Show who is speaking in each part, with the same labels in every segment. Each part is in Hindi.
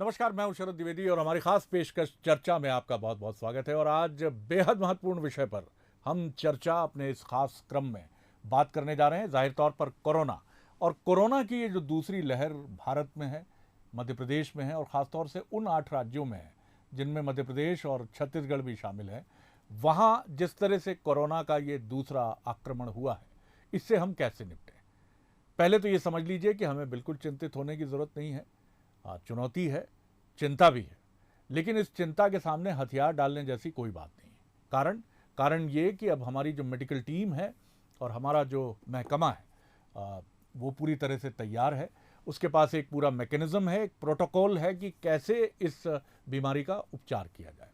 Speaker 1: नमस्कार, मैं हूं शरद द्विवेदी और हमारी खास पेशकश चर्चा में आपका बहुत बहुत स्वागत है। और आज बेहद महत्वपूर्ण विषय पर हम चर्चा अपने इस खास क्रम में बात करने जा रहे हैं। जाहिर तौर पर कोरोना और कोरोना की ये जो दूसरी लहर भारत में है, मध्य प्रदेश में है और ख़ासतौर से उन 8 राज्यों में है जिनमें मध्य प्रदेश और छत्तीसगढ़ भी शामिल है। वहाँ जिस तरह से कोरोना का ये दूसरा आक्रमण हुआ है, इससे हम कैसे निपटें। पहले तो ये समझ लीजिए कि हमें बिल्कुल चिंतित होने की ज़रूरत नहीं है। चुनौती है, चिंता भी है, लेकिन इस चिंता के सामने हथियार डालने जैसी कोई बात नहीं है। कारण ये कि अब हमारी जो मेडिकल टीम है और हमारा जो महकमा है वो पूरी तरह से तैयार है। उसके पास एक पूरा मैकेनिज्म है, एक प्रोटोकॉल है कि कैसे इस बीमारी का उपचार किया जाए।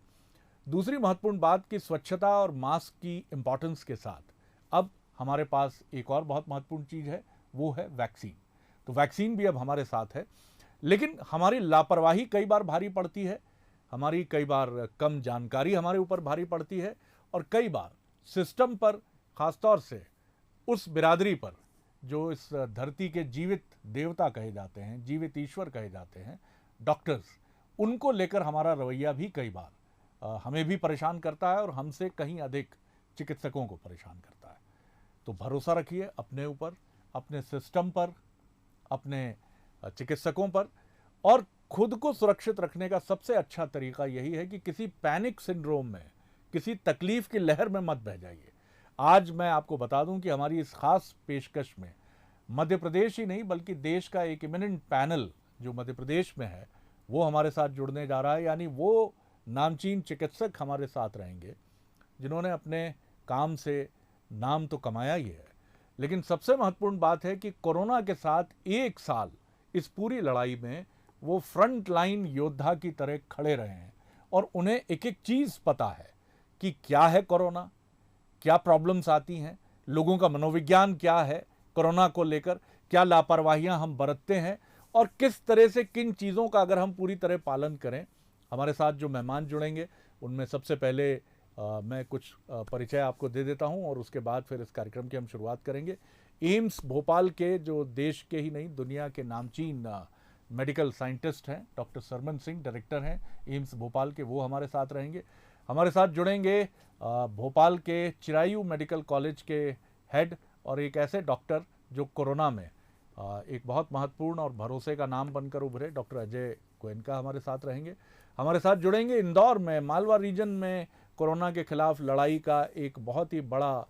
Speaker 1: दूसरी महत्वपूर्ण बात कि स्वच्छता और मास्क की इम्पॉर्टेंस के साथ अब हमारे पास एक और बहुत महत्वपूर्ण चीज़ है, वो है वैक्सीन। तो वैक्सीन भी अब हमारे साथ है, लेकिन हमारी लापरवाही कई बार भारी पड़ती है, हमारी कई बार कम जानकारी हमारे ऊपर भारी पड़ती है और कई बार सिस्टम पर, ख़ासतौर से उस बिरादरी पर जो इस धरती के जीवित देवता कहे जाते हैं, जीवित ईश्वर कहे जाते हैं, डॉक्टर्स, उनको लेकर हमारा रवैया भी कई बार हमें भी परेशान करता है और हमसे कहीं अधिक चिकित्सकों को परेशान करता है। तो भरोसा रखिए अपने ऊपर, अपने सिस्टम पर, अपने चिकित्सकों पर। और खुद को सुरक्षित रखने का सबसे अच्छा तरीका यही है कि किसी पैनिक सिंड्रोम में, किसी तकलीफ की लहर में मत बह जाइए। आज मैं आपको बता दूं कि हमारी इस खास पेशकश में मध्य प्रदेश ही नहीं बल्कि देश का एक इमिनेंट पैनल जो मध्य प्रदेश में है वो हमारे साथ जुड़ने जा रहा है। यानी वो नामचीन चिकित्सक हमारे साथ रहेंगे जिन्होंने अपने काम से नाम तो कमाया ही है, लेकिन सबसे महत्वपूर्ण बात है कि कोरोना के साथ एक साल इस पूरी लड़ाई में वो फ्रंट लाइन योद्धा की तरह खड़े रहे हैं और उन्हें एक एक चीज़ पता है कि क्या है कोरोना, क्या प्रॉब्लम्स आती हैं, लोगों का मनोविज्ञान क्या है कोरोना को लेकर, क्या लापरवाहियां हम बरतते हैं और किस तरह से किन चीज़ों का अगर हम पूरी तरह पालन करें। हमारे साथ जो मेहमान जुड़ेंगे उनमें सबसे पहले मैं कुछ परिचय आपको दे देता हूं और उसके बाद फिर इस कार्यक्रम की हम शुरुआत करेंगे। एम्स भोपाल के जो देश के ही नहीं दुनिया के नामचीन मेडिकल साइंटिस्ट हैं, डॉक्टर सरमन सिंह डायरेक्टर हैं एम्स भोपाल के, वो हमारे साथ रहेंगे। हमारे साथ जुड़ेंगे भोपाल के चिरायू मेडिकल कॉलेज के हेड और एक ऐसे डॉक्टर जो कोरोना में एक बहुत महत्वपूर्ण और भरोसे का नाम बनकर उभरे, डॉक्टर अजय गोयनका हमारे साथ रहेंगे। हमारे साथ जुड़ेंगे इंदौर में, मालवा रीजन में कोरोना के खिलाफ लड़ाई का एक बहुत ही बड़ा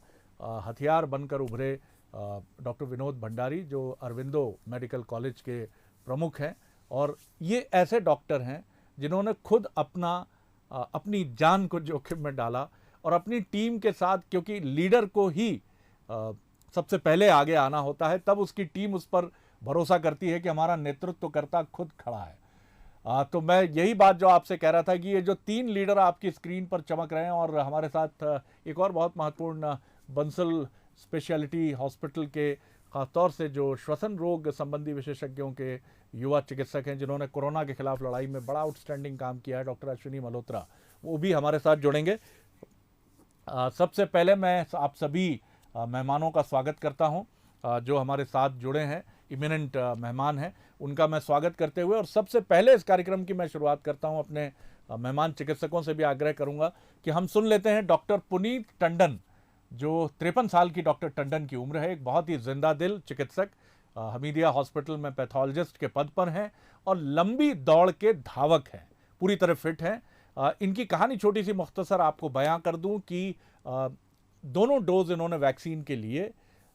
Speaker 1: हथियार बनकर उभरे डॉक्टर विनोद भंडारी जो अरविंदो मेडिकल कॉलेज के प्रमुख हैं। और ये ऐसे डॉक्टर हैं जिन्होंने खुद अपनी जान को जोखिम में डाला और अपनी टीम के साथ, क्योंकि लीडर को ही सबसे पहले आगे आना होता है, तब उसकी टीम उस पर भरोसा करती है कि हमारा नेतृत्वकर्ता खुद खड़ा है। तो मैं यही बात जो आपसे कह रहा था कि ये जो 3 लीडर आपकी स्क्रीन पर चमक रहे हैं और हमारे साथ एक और बहुत महत्वपूर्ण बंसल स्पेशलिटी हॉस्पिटल के खासतौर से जो श्वसन रोग संबंधी विशेषज्ञों के युवा चिकित्सक हैं जिन्होंने कोरोना के खिलाफ लड़ाई में बड़ा आउटस्टैंडिंग काम किया है, डॉक्टर अश्विनी मल्होत्रा, वो भी हमारे साथ जुड़ेंगे। सबसे पहले मैं आप सभी मेहमानों का स्वागत करता हूं जो हमारे साथ जुड़े हैं, इमिनेंट मेहमान हैं, उनका मैं स्वागत करते हुए और सबसे पहले इस कार्यक्रम की मैं शुरुआत करता हूं अपने मेहमान चिकित्सकों से भी आग्रह करूंगा कि हम सुन लेते हैं डॉक्टर पुनीत टंडन, जो 53 साल की डॉक्टर टंडन की उम्र है, एक बहुत ही जिंदा दिल चिकित्सक, हमीदिया हॉस्पिटल में पैथोलॉजिस्ट के पद पर हैं और लंबी दौड़ के धावक हैं, पूरी तरह फिट हैं। इनकी कहानी छोटी सी मुख्तसर आपको बयां कर दूं कि दोनों डोज इन्होंने वैक्सीन के लिए,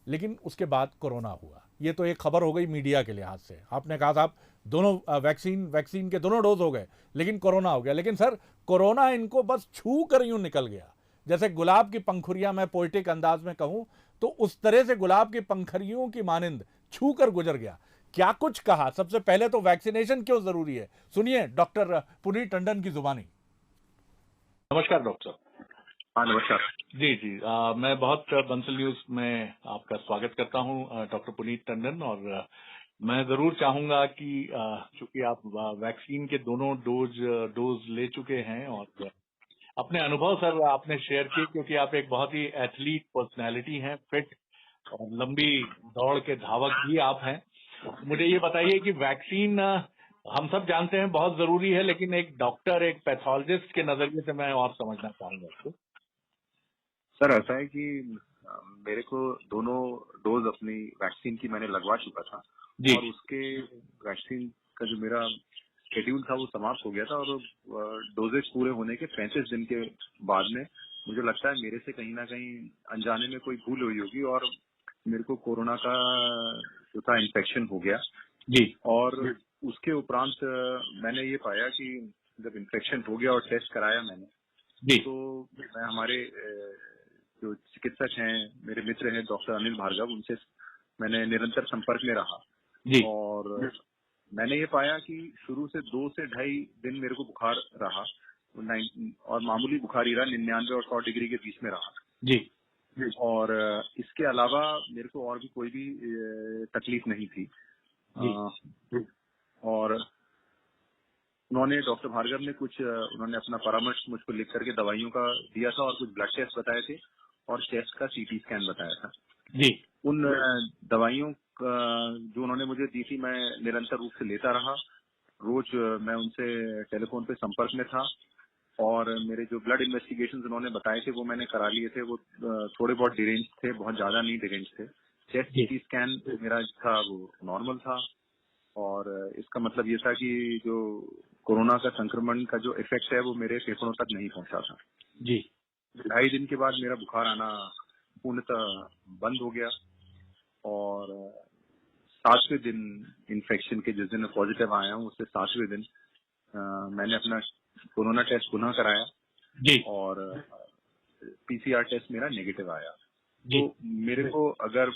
Speaker 1: लेकिन उसके बाद कोरोना हुआ। ये तो एक खबर हो गई मीडिया के लिहाज से, आपने कहा साहब दोनों वैक्सीन के दोनों डोज हो गए लेकिन कोरोना हो गया। लेकिन सर कोरोना इनको बस छू कर यूं निकल गया, जैसे गुलाब की पंखुड़ियां, मैं पोइटिक अंदाज में कहूं तो उस तरह से गुलाब की पंखुड़ियों की मानिंद छू कर गुजर गया। क्या कुछ कहा। सबसे पहले तो वैक्सीनेशन क्यों जरूरी है, सुनिए डॉक्टर पुनीत टंडन की जुबानी। नमस्कार डॉक्टर।
Speaker 2: हाँ नमस्कार
Speaker 1: जी जी, मैं बहुत बंसल न्यूज में आपका स्वागत करता हूं डॉक्टर पुनीत टंडन। और मैं जरूर चाहूंगा कि चूंकि आप वैक्सीन के दोनों डोज ले चुके हैं और अपने अनुभव सर आपने शेयर किए, क्योंकि आप एक बहुत ही एथलीट पर्सनैलिटी हैं, फिट और लंबी दौड़ के धावक भी आप हैं। मुझे ये बताइए कि वैक्सीन हम सब जानते हैं बहुत जरूरी है, लेकिन एक डॉक्टर, एक पैथोलॉजिस्ट के नजरिए से मैं और समझना चाहूंगा इसको।
Speaker 2: सर ऐसा है कि मेरे को दोनों डोज अपनी वैक्सीन की मैंने लगवा चुका था
Speaker 1: जी।
Speaker 2: और उसके वैक्सीन का जो मेरा शेड्यूल था वो समाप्त हो गया था और डोजेज पूरे होने के 35 दिन के बाद में मुझे लगता है मेरे से कहीं ना कहीं अनजाने में कोई भूल हुई होगी और मेरे को कोरोना का जो था इन्फेक्शन हो गया
Speaker 1: जी।
Speaker 2: और उसके उपरांत मैंने ये पाया कि जब इन्फेक्शन हो गया और टेस्ट कराया मैंने
Speaker 1: जी।
Speaker 2: तो मैं हमारे जो चिकित्सक हैं, मेरे मित्र हैं डॉक्टर अनिल भार्गव, उनसे मैंने निरंतर संपर्क में रहा
Speaker 1: जी।
Speaker 2: और मैंने ये पाया कि शुरू से 2 से ढाई दिन मेरे को बुखार रहा और मामूली बुखार ही रहा, 99 और 100 डिग्री के बीच में रहा
Speaker 1: जी।
Speaker 2: और इसके अलावा मेरे को और भी कोई भी तकलीफ नहीं थी। और उन्होंने डॉक्टर भार्गव ने उन्होंने अपना परामर्श मुझको लिख करके दवाइयों का दिया था और कुछ ब्लड टेस्ट बताए थे और चेस्ट का सीटी स्कैन बताया था
Speaker 1: जी।
Speaker 2: उन दवाइयों का जो उन्होंने मुझे दी थी मैं निरंतर रूप से लेता रहा। रोज मैं उनसे टेलीफोन पे संपर्क में था और मेरे जो ब्लड इन्वेस्टिगेशंस उन्होंने बताए थे वो मैंने करा लिए थे। वो थोड़े बहुत डिरेंज थे, बहुत ज्यादा नहीं डिरेंज थे। चेस्ट सीटी स्कैन मेरा था वो नॉर्मल था और इसका मतलब ये था कि जो कोरोना का संक्रमण का जो इफेक्ट है वो मेरे फेफड़ों तक नहीं पहुंचा था।
Speaker 1: जी।
Speaker 2: 2.5 दिन के बाद मेरा बुखार आना पूर्णतः बंद हो गया और 7वें दिन इन्फेक्शन के जिस दिन मैं पॉजिटिव आया हूँ उससे 7वें दिन मैंने अपना कोरोना टेस्ट पुनः कराया
Speaker 1: जी।
Speaker 2: और पीसीआर टेस्ट मेरा नेगेटिव आया।
Speaker 1: जी।
Speaker 2: तो मेरे को अगर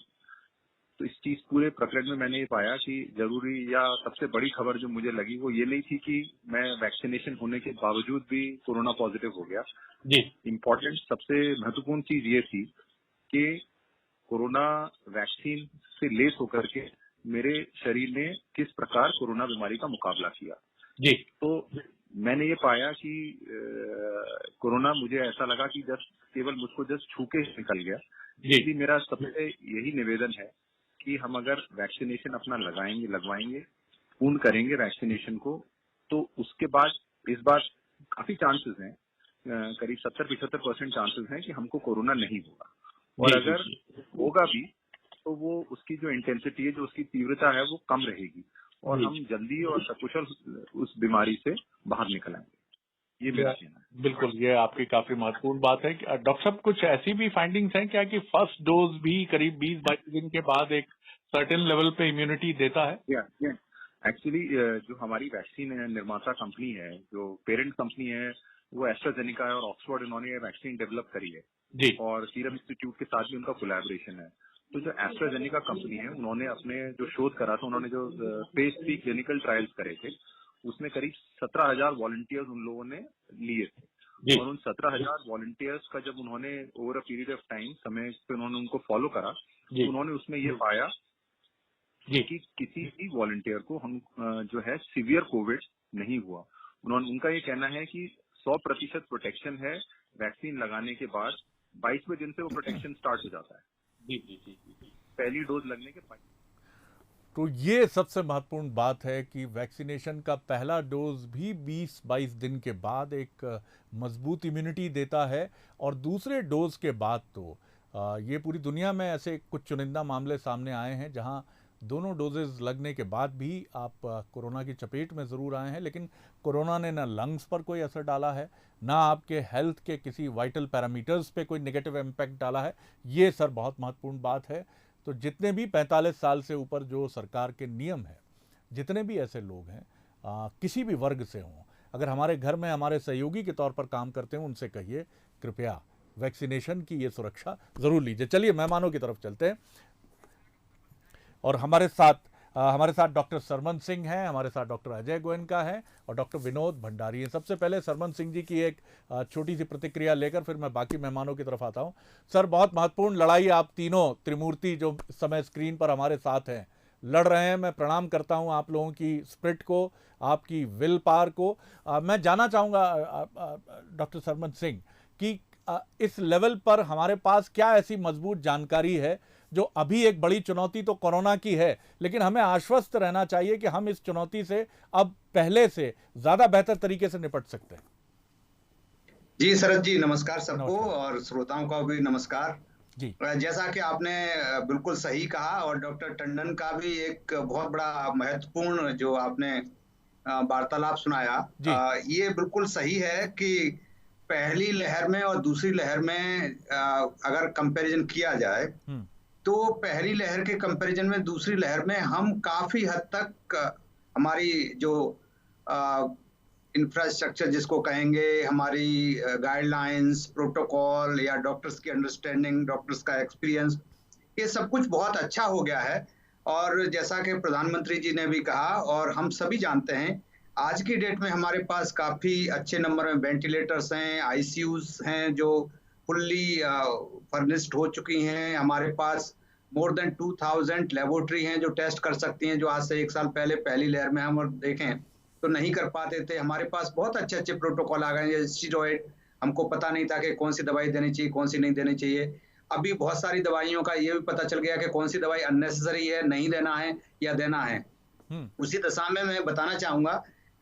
Speaker 2: तो इस चीज पूरे प्रकरण में मैंने ये पाया कि जरूरी या सबसे बड़ी खबर जो मुझे लगी वो ये नहीं थी कि मैं वैक्सीनेशन होने के बावजूद भी कोरोना पॉजिटिव हो गया।
Speaker 1: जी।
Speaker 2: इम्पोर्टेंट सबसे महत्वपूर्ण चीज ये थी कि कोरोना वैक्सीन से लेस होकर के मेरे शरीर ने किस प्रकार कोरोना बीमारी का मुकाबला किया।
Speaker 1: जी।
Speaker 2: तो मैंने ये पाया कि कोरोना मुझे ऐसा लगा कि केवल मुझको जस्ट छू के निकल गया। इसलिए मेरा सबसे यही निवेदन है कि हम अगर वैक्सीनेशन अपना लगवाएंगे, पूर्ण करेंगे वैक्सीनेशन को, तो उसके बाद इस बार काफी चांसेस हैं, करीब 70-75% चांसेस हैं कि हमको कोरोना नहीं होगा और अगर होगा भी तो वो उसकी जो इंटेंसिटी है, जो उसकी तीव्रता है वो कम रहेगी और हम जल्दी और सकुशल उस बीमारी से बाहर निकल आएंगे। ये मेरा कहना है।
Speaker 1: बिल्कुल, ये आपकी काफी महत्वपूर्ण बात है। डॉक्टर साहब, कुछ ऐसी भी फाइंडिंग्स हैं क्या कि फर्स्ट डोज भी करीब 20-22 दिन के बाद एक सर्टेन लेवल पे इम्यूनिटी देता है?
Speaker 2: एक्चुअली जो हमारी वैक्सीन है, निर्माता कंपनी है, जो पेरेंट कंपनी है वो एस्ट्राजेनेका है और ऑक्सफोर्ड इन्होंने ये वैक्सीन डेवलप करी है
Speaker 1: जी।
Speaker 2: और सीरम इंस्टीट्यूट के साथ भी उनका कोलैबोरेशन है। तो जो एस्ट्राजेनेका कंपनी है उन्होंने अपने जो शोध करा था, उन्होंने जो फेज 3 क्लिनिकल ट्रायल्स करे थे उसमें करीब 17,000 वॉलंटियर्स उन लोगों ने लिए थे और उन 17,000 वॉलंटियर्स का जब उन्होंने over a period of time समय पे उन्होंने उनको फॉलो करा तो उन्होंने उसमें ये पाया कि किसी भी वॉलंटियर को हम जो है सीवियर कोविड नहीं हुआ। उनका ये कहना है कि 100% प्रोटेक्शन है वैक्सीन लगाने के बाद। 22वें दिन से वो प्रोटेक्शन स्टार्ट हो जाता है। जी, पहली डोज लगने के बाद।
Speaker 1: तो ये सबसे महत्वपूर्ण बात है कि वैक्सीनेशन का पहला डोज भी 20-22 दिन के बाद एक मजबूत इम्यूनिटी देता है और दूसरे डोज के बाद तो ये पूरी दुनिया में ऐसे कुछ चुनिंदा मामले सामने आए हैं जहां दोनों डोजेज लगने के बाद भी आप कोरोना की चपेट में ज़रूर आए हैं, लेकिन कोरोना ने ना लंग्स पर कोई असर डाला है, ना आपके हेल्थ के किसी वाइटल पैरामीटर्स पे कोई नेगेटिव इम्पैक्ट डाला है। ये सर बहुत महत्वपूर्ण बात है। तो जितने भी 45 साल से ऊपर जो सरकार के नियम है, जितने भी ऐसे लोग हैं किसी भी वर्ग से हों, अगर हमारे घर में हमारे सहयोगी के तौर पर काम करते हैं, उनसे कहिए कृपया वैक्सीनेशन की ये सुरक्षा ज़रूर लीजिए। चलिए मेहमानों की तरफ चलते हैं और हमारे साथ डॉक्टर सरमन सिंह हैं, हमारे साथ डॉक्टर अजय गोयनका है और डॉक्टर विनोद भंडारी हैं। सबसे पहले सरमन सिंह जी की एक छोटी सी प्रतिक्रिया लेकर फिर मैं बाकी मेहमानों की तरफ आता हूं। सर, बहुत महत्वपूर्ण लड़ाई आप तीनों त्रिमूर्ति जो इस समय स्क्रीन पर हमारे साथ हैं लड़ रहे हैं। मैं प्रणाम करता हूं आप लोगों की स्पिरिट को, आपकी विल पावर को। मैं जानना चाहूँगा डॉक्टर सरमन सिंह कि इस लेवल पर हमारे पास क्या ऐसी मजबूत जानकारी है जो अभी एक बड़ी चुनौती तो कोरोना की है, लेकिन हमें आश्वस्त रहना चाहिए कि हम इस चुनौती से अब पहले से ज्यादा बेहतर तरीके से निपट सकते हैं।
Speaker 3: जी शरद जी, नमस्कार सबको
Speaker 1: नमस्कार
Speaker 3: और श्रोताओं का भी नमस्कार।
Speaker 1: जी।
Speaker 3: जैसा कि आपने बिल्कुल सही कहा और डॉक्टर टंडन का भी एक बहुत बड़ा महत्वपूर्ण जो आपने वार्तालाप सुनाया,
Speaker 1: जी।
Speaker 3: ये बिल्कुल सही है कि पहली लहर में और दूसरी लहर में अगर कंपैरिजन किया जाए तो पहली लहर के कंपैरिजन में दूसरी लहर में हम काफी हद तक हमारी जो इंफ्रास्ट्रक्चर जिसको कहेंगे, हमारी गाइडलाइंस, प्रोटोकॉल या डॉक्टर्स की अंडरस्टैंडिंग, डॉक्टर्स का एक्सपीरियंस, ये सब कुछ बहुत अच्छा हो गया है। और जैसा कि प्रधानमंत्री जी ने भी कहा और हम सभी जानते हैं, आज की डेट में हमारे पास काफी अच्छे नंबर में वेंटिलेटर्स हैं, आईसीयूज हैं जो फुल्ली फर्निश्ड हो चुकी हैं। हमारे पास मोर देन 2000 लेबोरेटरी हैं जो टेस्ट कर सकती हैं, जो आज से 1 साल पहले पहली लहर में हम देखें तो नहीं कर पाते थे। हमारे पास बहुत अच्छे अच्छे प्रोटोकॉल आ गए हैं। स्टीरॉयड, हमको पता नहीं था कि कौन सी दवाई देनी चाहिए, कौन सी नहीं देनी चाहिए। अभी बहुत सारी दवाइयों का ये भी पता चल गया कि कौन सी दवाई अननेसेसरी है, नहीं देना है या देना है। उसी दशा में मैं बताना चाहूंगा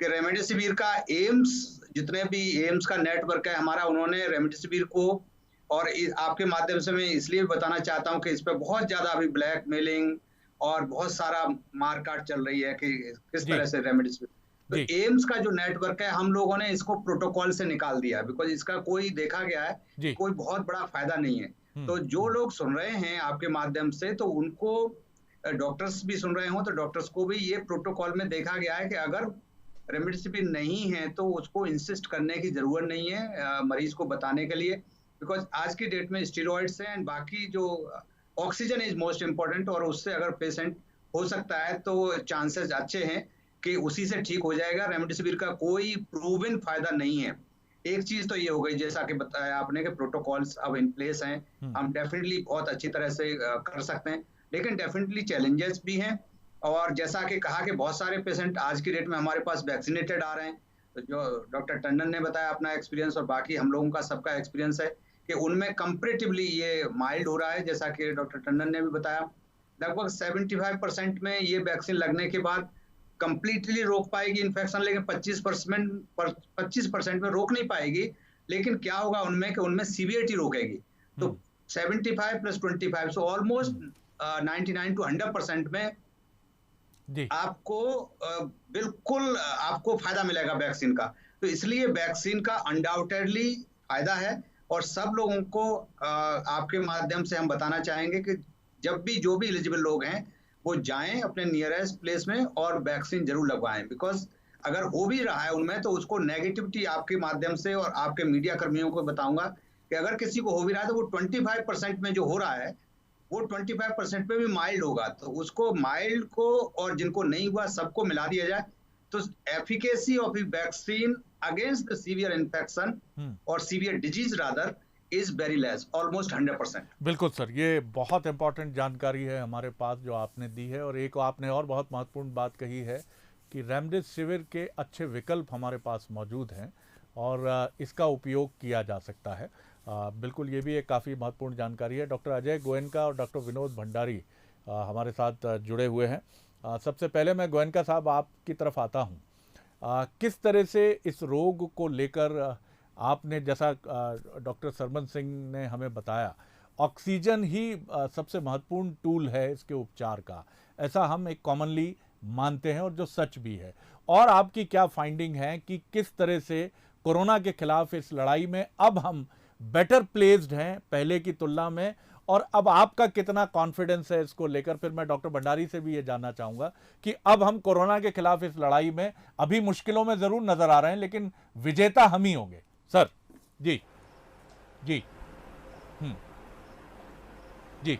Speaker 3: कि रेमडेसिविर का एम्स, जितने भी एम्स का नेटवर्क है हमारा, उन्होंने रेमडेसिविर को, और आपके माध्यम से मैं इसलिए बताना चाहता हूं कि इस पर बहुत ज्यादा अभी ब्लैकमेलिंग और बहुत सारा मारकाट चल रही है कि किस तरह से रेमडेसिविर, तो एम्स का जो नेटवर्क है हम लोगों ने इसको प्रोटोकॉल से निकाल दिया, बिकॉज इसका कोई देखा गया है कोई बहुत बड़ा फायदा नहीं है। तो जो लोग सुन रहे हैं आपके माध्यम से, तो उनको, डॉक्टर्स भी सुन रहे हो तो डॉक्टर्स को भी ये प्रोटोकॉल में देखा गया है कि अगर रेमडेसिविर नहीं है तो उसको इंसिस्ट करने की जरूरत नहीं है मरीज को बताने के लिए, बिकॉज आज की डेट में स्टीरॉइड्स हैं एंड बाकी जो ऑक्सीजन इज मोस्ट इम्पोर्टेंट, और उससे अगर पेशेंट हो सकता है तो चांसेस अच्छे हैं कि उसी से ठीक हो जाएगा। रेमडेसिविर का कोई प्रूवन फायदा नहीं है। एक चीज तो ये हो गई, जैसा कि बताया आपने, कि प्रोटोकॉल्स अब इन प्लेस हैं, हम डेफिनेटली बहुत अच्छी तरह से कर सकते हैं, लेकिन डेफिनेटली चैलेंजेस भी हैं। और जैसा कि कहा कि बहुत सारे पेशेंट आज की डेट में हमारे पास वैक्सीनेटेड आ रहे हैं, तो जो डॉक्टर टंडन ने बताया अपना एक्सपीरियंस और बाकी हम लोगों का सबका एक्सपीरियंस है कि उनमें कंपेरेटिवली ये माइल्ड हो रहा है। जैसा कि डॉक्टर टंडन ने भी बताया, लगभग 75% में ये वैक्सीन लगने के बाद कंप्लीटली रोक पाएगी इन्फेक्शन, लेकिन 25% में रोक नहीं पाएगी। लेकिन क्या होगा उनमें कि उनमें सीवियरिटी रोकेगी। तो 75 + 25, सो ऑलमोस्ट 99 to 100% में आपको बिल्कुल आपको फायदा मिलेगा वैक्सीन का। तो इसलिए वैक्सीन का अनडाउटेडली फायदा है और सब लोगों को आपके माध्यम से हम बताना चाहेंगे कि जब भी जो भी एलिजिबल लोग हैं वो जाएं अपने नियरेस्ट प्लेस में और वैक्सीन जरूर लगवाएं, बिकॉज अगर हो भी रहा है उनमें तो उसको नेगेटिविटी आपके माध्यम से और आपके मीडिया कर्मियों को बताऊंगा कि अगर किसी को हो भी रहा है तो वो 25% में जो हो रहा है वो 25% में भी माइल्ड होगा, तो उसको माइल्ड को और जिनको नहीं हुआ सबको मिला दिया जाए तो efficacy of vaccine against the severe infection और severe disease rather is very less, almost 100%।
Speaker 1: बिल्कुल सर, ये बहुत इंपॉर्टेंट जानकारी है हमारे पास जो आपने दी है। और एक आपने और बहुत महत्वपूर्ण बात कही है कि रेमडेसिविर के अच्छे विकल्प हमारे पास मौजूद हैं और इसका उपयोग किया जा सकता है। बिल्कुल, ये भी एक काफ़ी महत्वपूर्ण जानकारी है। डॉक्टर अजय गोयनका और डॉक्टर विनोद भंडारी हमारे साथ जुड़े हुए हैं। सबसे पहले मैं गोयनका साहब आपकी तरफ आता हूँ। किस तरह से इस रोग को लेकर आपने, जैसा डॉक्टर सरमन सिंह ने हमें बताया, ऑक्सीजन ही सबसे महत्वपूर्ण टूल है इसके उपचार का, ऐसा हम एक कॉमनली मानते हैं और जो सच भी है। और आपकी क्या फाइंडिंग है कि किस तरह से कोरोना के खिलाफ इस लड़ाई में अब हम बेटर प्लेस्ड हैं पहले की तुलना में, और अब आपका कितना कॉन्फिडेंस है इसको लेकर? फिर मैं डॉक्टर भंडारी से भी ये जानना चाहूँगा कि अब हम कोरोना के खिलाफ इस लड़ाई में अभी मुश्किलों में ज़रूर नज़र आ रहे हैं, लेकिन विजेता हम ही होंगे। सर जी जी जी।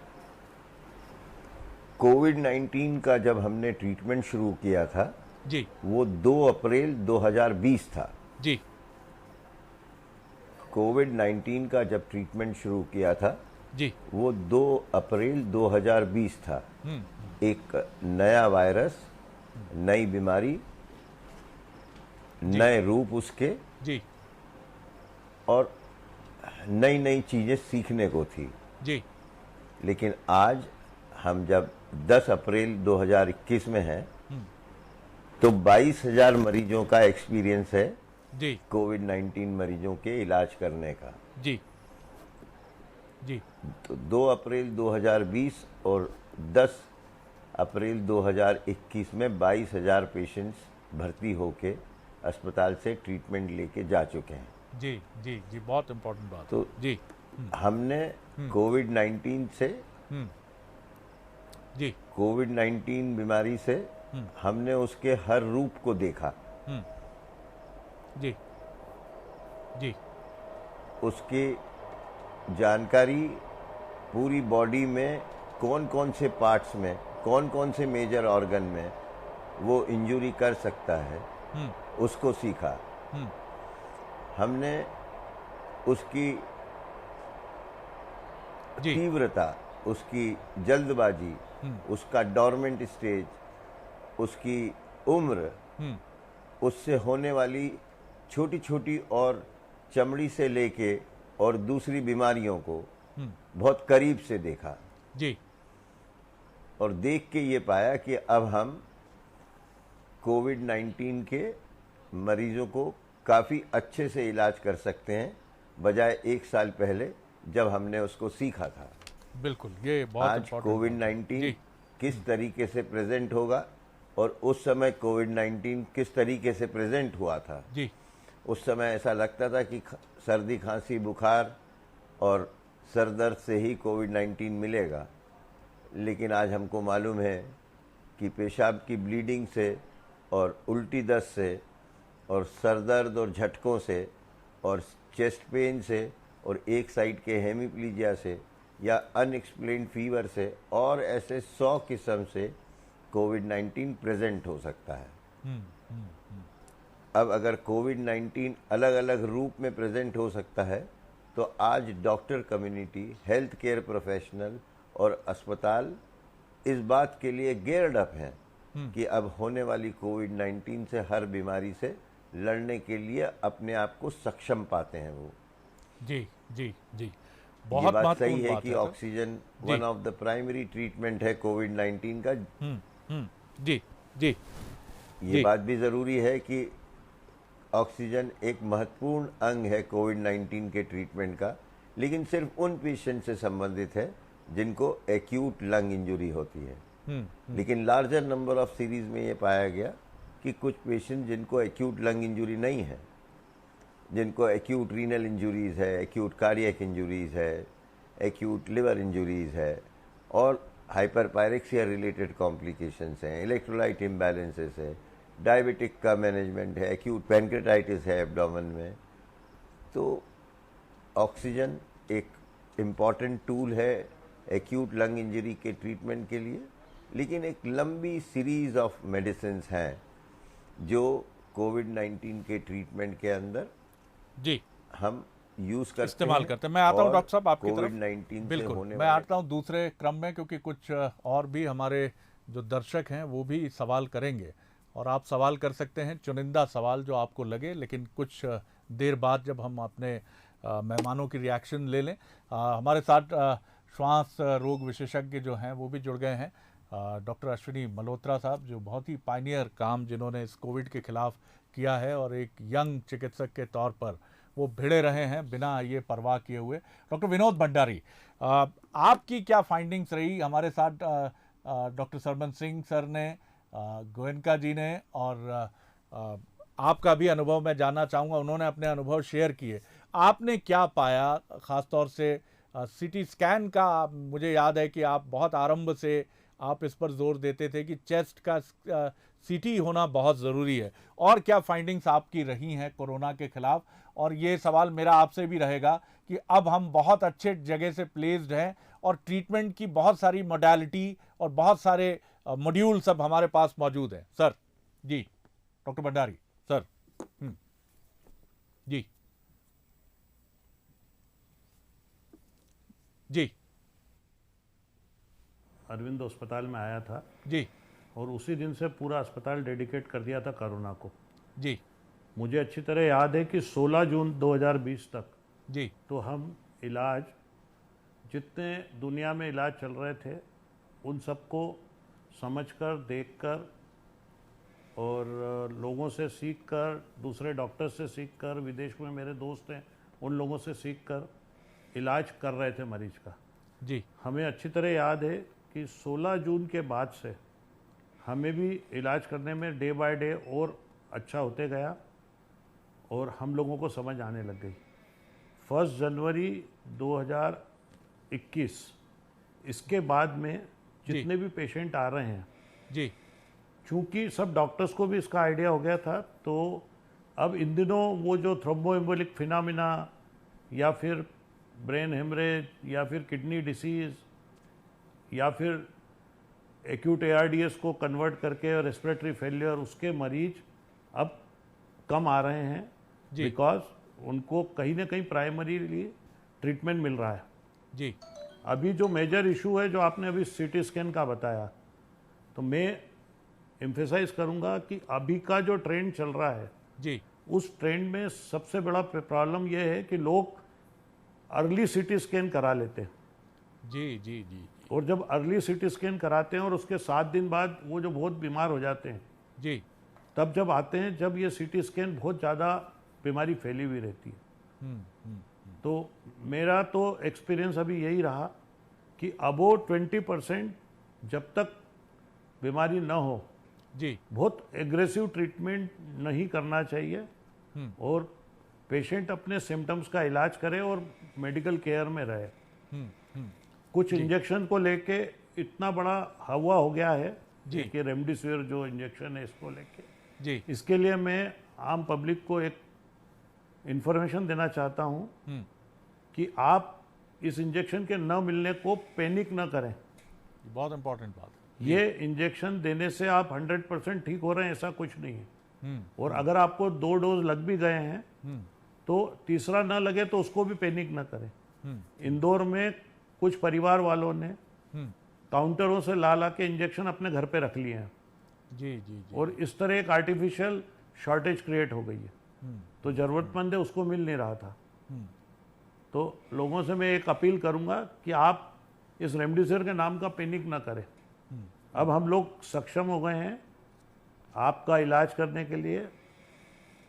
Speaker 4: कोविड-19 का जब हमने ट्रीटमेंट शुरू किया था
Speaker 1: जी,
Speaker 4: वो 2 अप्रैल 2020 था
Speaker 1: जी।
Speaker 4: कोविड-19 का जब ट्रीटमेंट शुरू किया था
Speaker 1: जी,
Speaker 4: वो 2 अप्रैल 2020 था। एक नया वायरस, नई बीमारी, नए रूप उसके
Speaker 1: जी
Speaker 4: और नई नई चीजें सीखने को थी।
Speaker 1: जी।
Speaker 4: लेकिन आज हम जब 10 अप्रैल 2021 में हैं, तो 22,000 मरीजों का एक्सपीरियंस है
Speaker 1: जी
Speaker 4: कोविड-19 मरीजों के इलाज करने का।
Speaker 1: जी जी
Speaker 4: तो 2 अप्रैल 2020 और 10 अप्रैल 2021 में 22,000 पेशेंट्स भर्ती होके अस्पताल से ट्रीटमेंट लेके जा चुके हैं।
Speaker 1: जी जी जी बहुत इम्पोर्टेंट बात
Speaker 4: तो
Speaker 1: जी
Speaker 4: हमने कोविड-19 से
Speaker 1: जी
Speaker 4: कोविड-19 बीमारी से हमने उसके हर रूप को देखा,
Speaker 1: जी जी
Speaker 4: उसकी जानकारी पूरी बॉडी में कौन कौन से पार्ट्स में, कौन कौन से मेजर ऑर्गन में वो इंजरी कर सकता है, उसको सीखा। हमने उसकी
Speaker 1: जी
Speaker 4: तीव्रता, उसकी जल्दबाजी, उसका डोरमेंट स्टेज, उसकी उम्र, उससे होने वाली छोटी छोटी और चमड़ी से लेके और दूसरी बीमारियों को बहुत करीब से देखा
Speaker 1: जी
Speaker 4: और देख के ये पाया कि अब हम कोविड-19 के मरीजों को काफ़ी अच्छे से इलाज कर सकते हैं, बजाय 1 साल पहले जब हमने उसको सीखा था।
Speaker 1: बिल्कुल, ये बहुत
Speaker 4: आज
Speaker 1: important बात
Speaker 4: कोविड-19
Speaker 1: है।
Speaker 4: किस तरीके से प्रेजेंट होगा और उस समय कोविड-19 किस तरीके से प्रेजेंट हुआ था।
Speaker 1: जी
Speaker 4: उस समय ऐसा लगता था कि सर्दी, खांसी, बुखार और सर दर्द से ही कोविड-19 मिलेगा, लेकिन आज हमको मालूम है कि पेशाब की ब्लीडिंग से और उल्टी दस्त से और सर दर्द और झटकों से और चेस्ट पेन से और एक साइड के हेमीप्लीजिया से या अनएक्सप्लेन्ड फीवर से और ऐसे 100 किस्म से कोविड-19 प्रेजेंट हो सकता है। अब अगर कोविड-19 अलग अलग रूप में प्रेजेंट हो सकता है, तो आज doctor community, health care professional और अस्पताल इस बात के लिए गेयर्ड अप हैं कि अब होने वाली कोविड-19 से, हर बीमारी से लड़ने के लिए अपने आप को सक्षम पाते हैं वो।
Speaker 1: जी जी जी
Speaker 4: ये
Speaker 1: बहुत
Speaker 4: बात
Speaker 1: महत्वपूर्ण
Speaker 4: सही है
Speaker 1: बात
Speaker 4: कि
Speaker 1: सर।
Speaker 4: ऑक्सीजन
Speaker 1: जी।
Speaker 4: One of the primary treatment है कोविड-19 का।
Speaker 1: जी जी
Speaker 4: ये
Speaker 1: जी।
Speaker 4: बात भी ज़रूरी है कि ऑक्सीजन एक महत्वपूर्ण अंग है कोविड-19 के ट्रीटमेंट का, लेकिन सिर्फ उन पेशेंट से संबंधित है जिनको एक्यूट लंग इंजरी होती है। लेकिन लार्जर नंबर ऑफ सीरीज में ये पाया गया कि कुछ पेशेंट जिनको एक्यूट लंग इंजरी नहीं है, जिनको एक्यूट रीनल इंजरीज है, एक्यूट कार्डियक इंजरीज है, एक्यूट लिवर इंजरीज है और हाइपरपायरेक्सिया रिलेटेड कॉम्प्लिकेशंस हैं, इलेक्ट्रोलाइट इम्बैलेंसेस है, डायबिटिक का मैनेजमेंट है, एक्यूट पैनक्रेटाइटिस है एब्डोमेन में। तो ऑक्सीजन एक इम्पॉर्टेंट टूल है एक्यूट लंग इंजरी के ट्रीटमेंट के लिए, लेकिन एक लंबी सीरीज ऑफ मेडिसिन्स हैं जो कोविड-19 के ट्रीटमेंट के अंदर
Speaker 1: जी
Speaker 4: हम यूज करते
Speaker 1: इस्तेमाल
Speaker 4: हैं।
Speaker 1: करते हैं। मैं आता हूँ
Speaker 4: और
Speaker 1: डॉक्टर साहब आपकी तरफ।
Speaker 4: कोविड-19 से
Speaker 1: बिल्कुल,
Speaker 4: होने
Speaker 1: मैं
Speaker 4: वाले
Speaker 1: आता हूँ दूसरे क्रम में, क्योंकि कुछ और भी हमारे जो दर्शक हैं वो भी सवाल करेंगे और आप सवाल कर सकते हैं, चुनिंदा सवाल जो आपको लगे, लेकिन कुछ देर बाद जब हम अपने मेहमानों की रिएक्शन ले लें। हमारे साथ श्वास रोग विशेषज्ञ जो हैं वो भी जुड़ गए हैं, डॉक्टर अश्विनी मल्होत्रा साहब, जो बहुत ही पायनियर काम जिन्होंने इस कोविड के खिलाफ किया है और एक यंग चिकित्सक के तौर पर वो भिड़े रहे हैं बिना ये परवाह किए हुए। डॉक्टर विनोद भंडारी, आपकी क्या फाइंडिंग्स रही? हमारे साथ डॉक्टर सरमन सिंह सर ने, गोयनका जी ने, और आपका भी अनुभव मैं जानना चाहूँगा। उन्होंने अपने अनुभव शेयर किए। आपने क्या पाया? ख़ासतौर से सीटी स्कैन का मुझे याद है कि आप बहुत आरंभ से आप इस पर जोर देते थे कि चेस्ट का सीटी होना बहुत ज़रूरी है। और क्या फाइंडिंग्स आपकी रही हैं कोरोना के खिलाफ? और ये सवाल मेरा आपसे भी रहेगा कि अब हम बहुत अच्छे जगह से प्लेस्ड हैं और ट्रीटमेंट की बहुत सारी मोडालिटी और बहुत सारे मॉड्यूल सब हमारे पास मौजूद हैं। सर जी, डॉक्टर भंडारी सर। जी जी
Speaker 5: अरविंद अस्पताल में आया था
Speaker 1: जी
Speaker 5: और उसी दिन से पूरा अस्पताल डेडिकेट कर दिया था कोरोना को।
Speaker 1: जी
Speaker 5: मुझे अच्छी तरह याद है कि 16 जून 2020 तक
Speaker 1: जी
Speaker 5: तो हम इलाज, जितने दुनिया में इलाज चल रहे थे उन सबको समझकर, देखकर और लोगों से सीखकर, दूसरे डॉक्टर से सीखकर, विदेश में मेरे दोस्त हैं उन लोगों से सीखकर इलाज कर रहे थे मरीज का।
Speaker 1: जी
Speaker 5: हमें अच्छी तरह याद है कि 16 जून के बाद से हमें भी इलाज करने में डे बाय डे और अच्छा होते गया और हम लोगों को समझ आने लग गई। 1 जनवरी 2021 इसके बाद में जितने भी पेशेंट आ रहे हैं,
Speaker 1: जी
Speaker 5: चूँकि सब डॉक्टर्स को भी इसका आइडिया हो गया था, तो अब इन दिनों वो जो थ्रोम्बोएम्बोलिक फिनोमिना या फिर ब्रेन हेमरेज या फिर किडनी डिसीज़ या फिर एक्यूट ARDS को कन्वर्ट करके रेस्पिरेटरी फेलियर, उसके मरीज अब कम आ रहे हैं बिकॉज उनको कहीं ना कहीं प्राइमरीली ट्रीटमेंट मिल रहा है।
Speaker 1: जी
Speaker 5: अभी जो मेजर इशू है जो आपने अभी CT स्कैन का बताया, तो मैं एम्फेसाइज करूंगा कि अभी का जो ट्रेंड चल रहा है
Speaker 1: जी
Speaker 5: उस ट्रेंड में सबसे बड़ा प्रॉब्लम यह है कि लोग अर्ली CT स्कैन करा लेते हैं।
Speaker 1: जी जी जी
Speaker 5: और जब अर्ली CT स्कैन कराते हैं और उसके 7 दिन बाद वो जो बहुत बीमार हो जाते हैं,
Speaker 1: जी
Speaker 5: तब जब आते हैं जब ये CT स्कैन बहुत ज़्यादा बीमारी फैली हुई रहती है। तो मेरा तो एक्सपीरियंस अभी यही रहा कि अबोव 20% जब तक बीमारी न हो
Speaker 1: जी
Speaker 5: बहुत एग्रेसिव ट्रीटमेंट नहीं करना चाहिए और पेशेंट अपने सिम्टम्स का इलाज करे और मेडिकल केयर में रहे। कुछ इंजेक्शन को लेके इतना बड़ा हवा हो गया है
Speaker 1: जी
Speaker 5: कि रेमडेसिविर जो इंजेक्शन है इसको लेके,
Speaker 1: जी
Speaker 5: इसके लिए मैं आम पब्लिक को एक इंफॉर्मेशन देना चाहता हूँ कि आप इस इंजेक्शन के न मिलने को पैनिक न करें।
Speaker 1: बहुत इंपॉर्टेंट बात है।
Speaker 5: ये इंजेक्शन देने से आप 100% ठीक हो रहे हैं ऐसा कुछ नहीं है। और अगर आपको 2 डोज लग भी गए हैं तो तीसरा ना लगे तो उसको भी पैनिक ना करें। इंदौर में कुछ परिवार वालों ने काउंटरों से ला के इंजेक्शन अपने घर पे रख लिए हैं
Speaker 1: जी जी जी
Speaker 5: और इस तरह एक आर्टिफिशियल शॉर्टेज क्रिएट हो गई है। तो जरूरतमंद है उसको मिल नहीं रहा था। तो लोगों से मैं एक अपील करूंगा कि आप इस रेमडेसिविर के नाम का पैनिक ना करें। अब हम लोग सक्षम हो गए हैं आपका इलाज करने के लिए,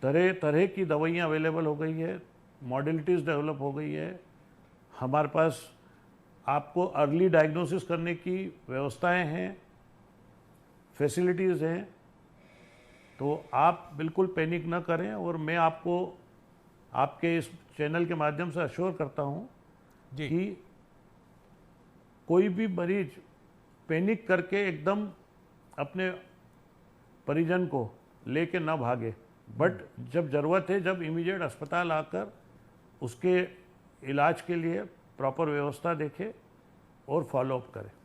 Speaker 5: तरह तरह की दवाइयाँ अवेलेबल हो गई है, मॉडलिटीज़ डेवलप हो गई है, हमारे पास आपको अर्ली डायग्नोसिस करने की व्यवस्थाएं हैं, फैसिलिटीज़ हैं। तो आप बिल्कुल पैनिक ना करें और मैं आपको आपके इस चैनल के माध्यम से अश्योर करता हूं
Speaker 1: जी
Speaker 5: कि कोई भी मरीज पैनिक करके एकदम अपने परिजन को लेके ना भागे, बट जब ज़रूरत है जब इमीडिएट अस्पताल आकर उसके इलाज के लिए प्रॉपर व्यवस्था देखे और फॉलोअप करे।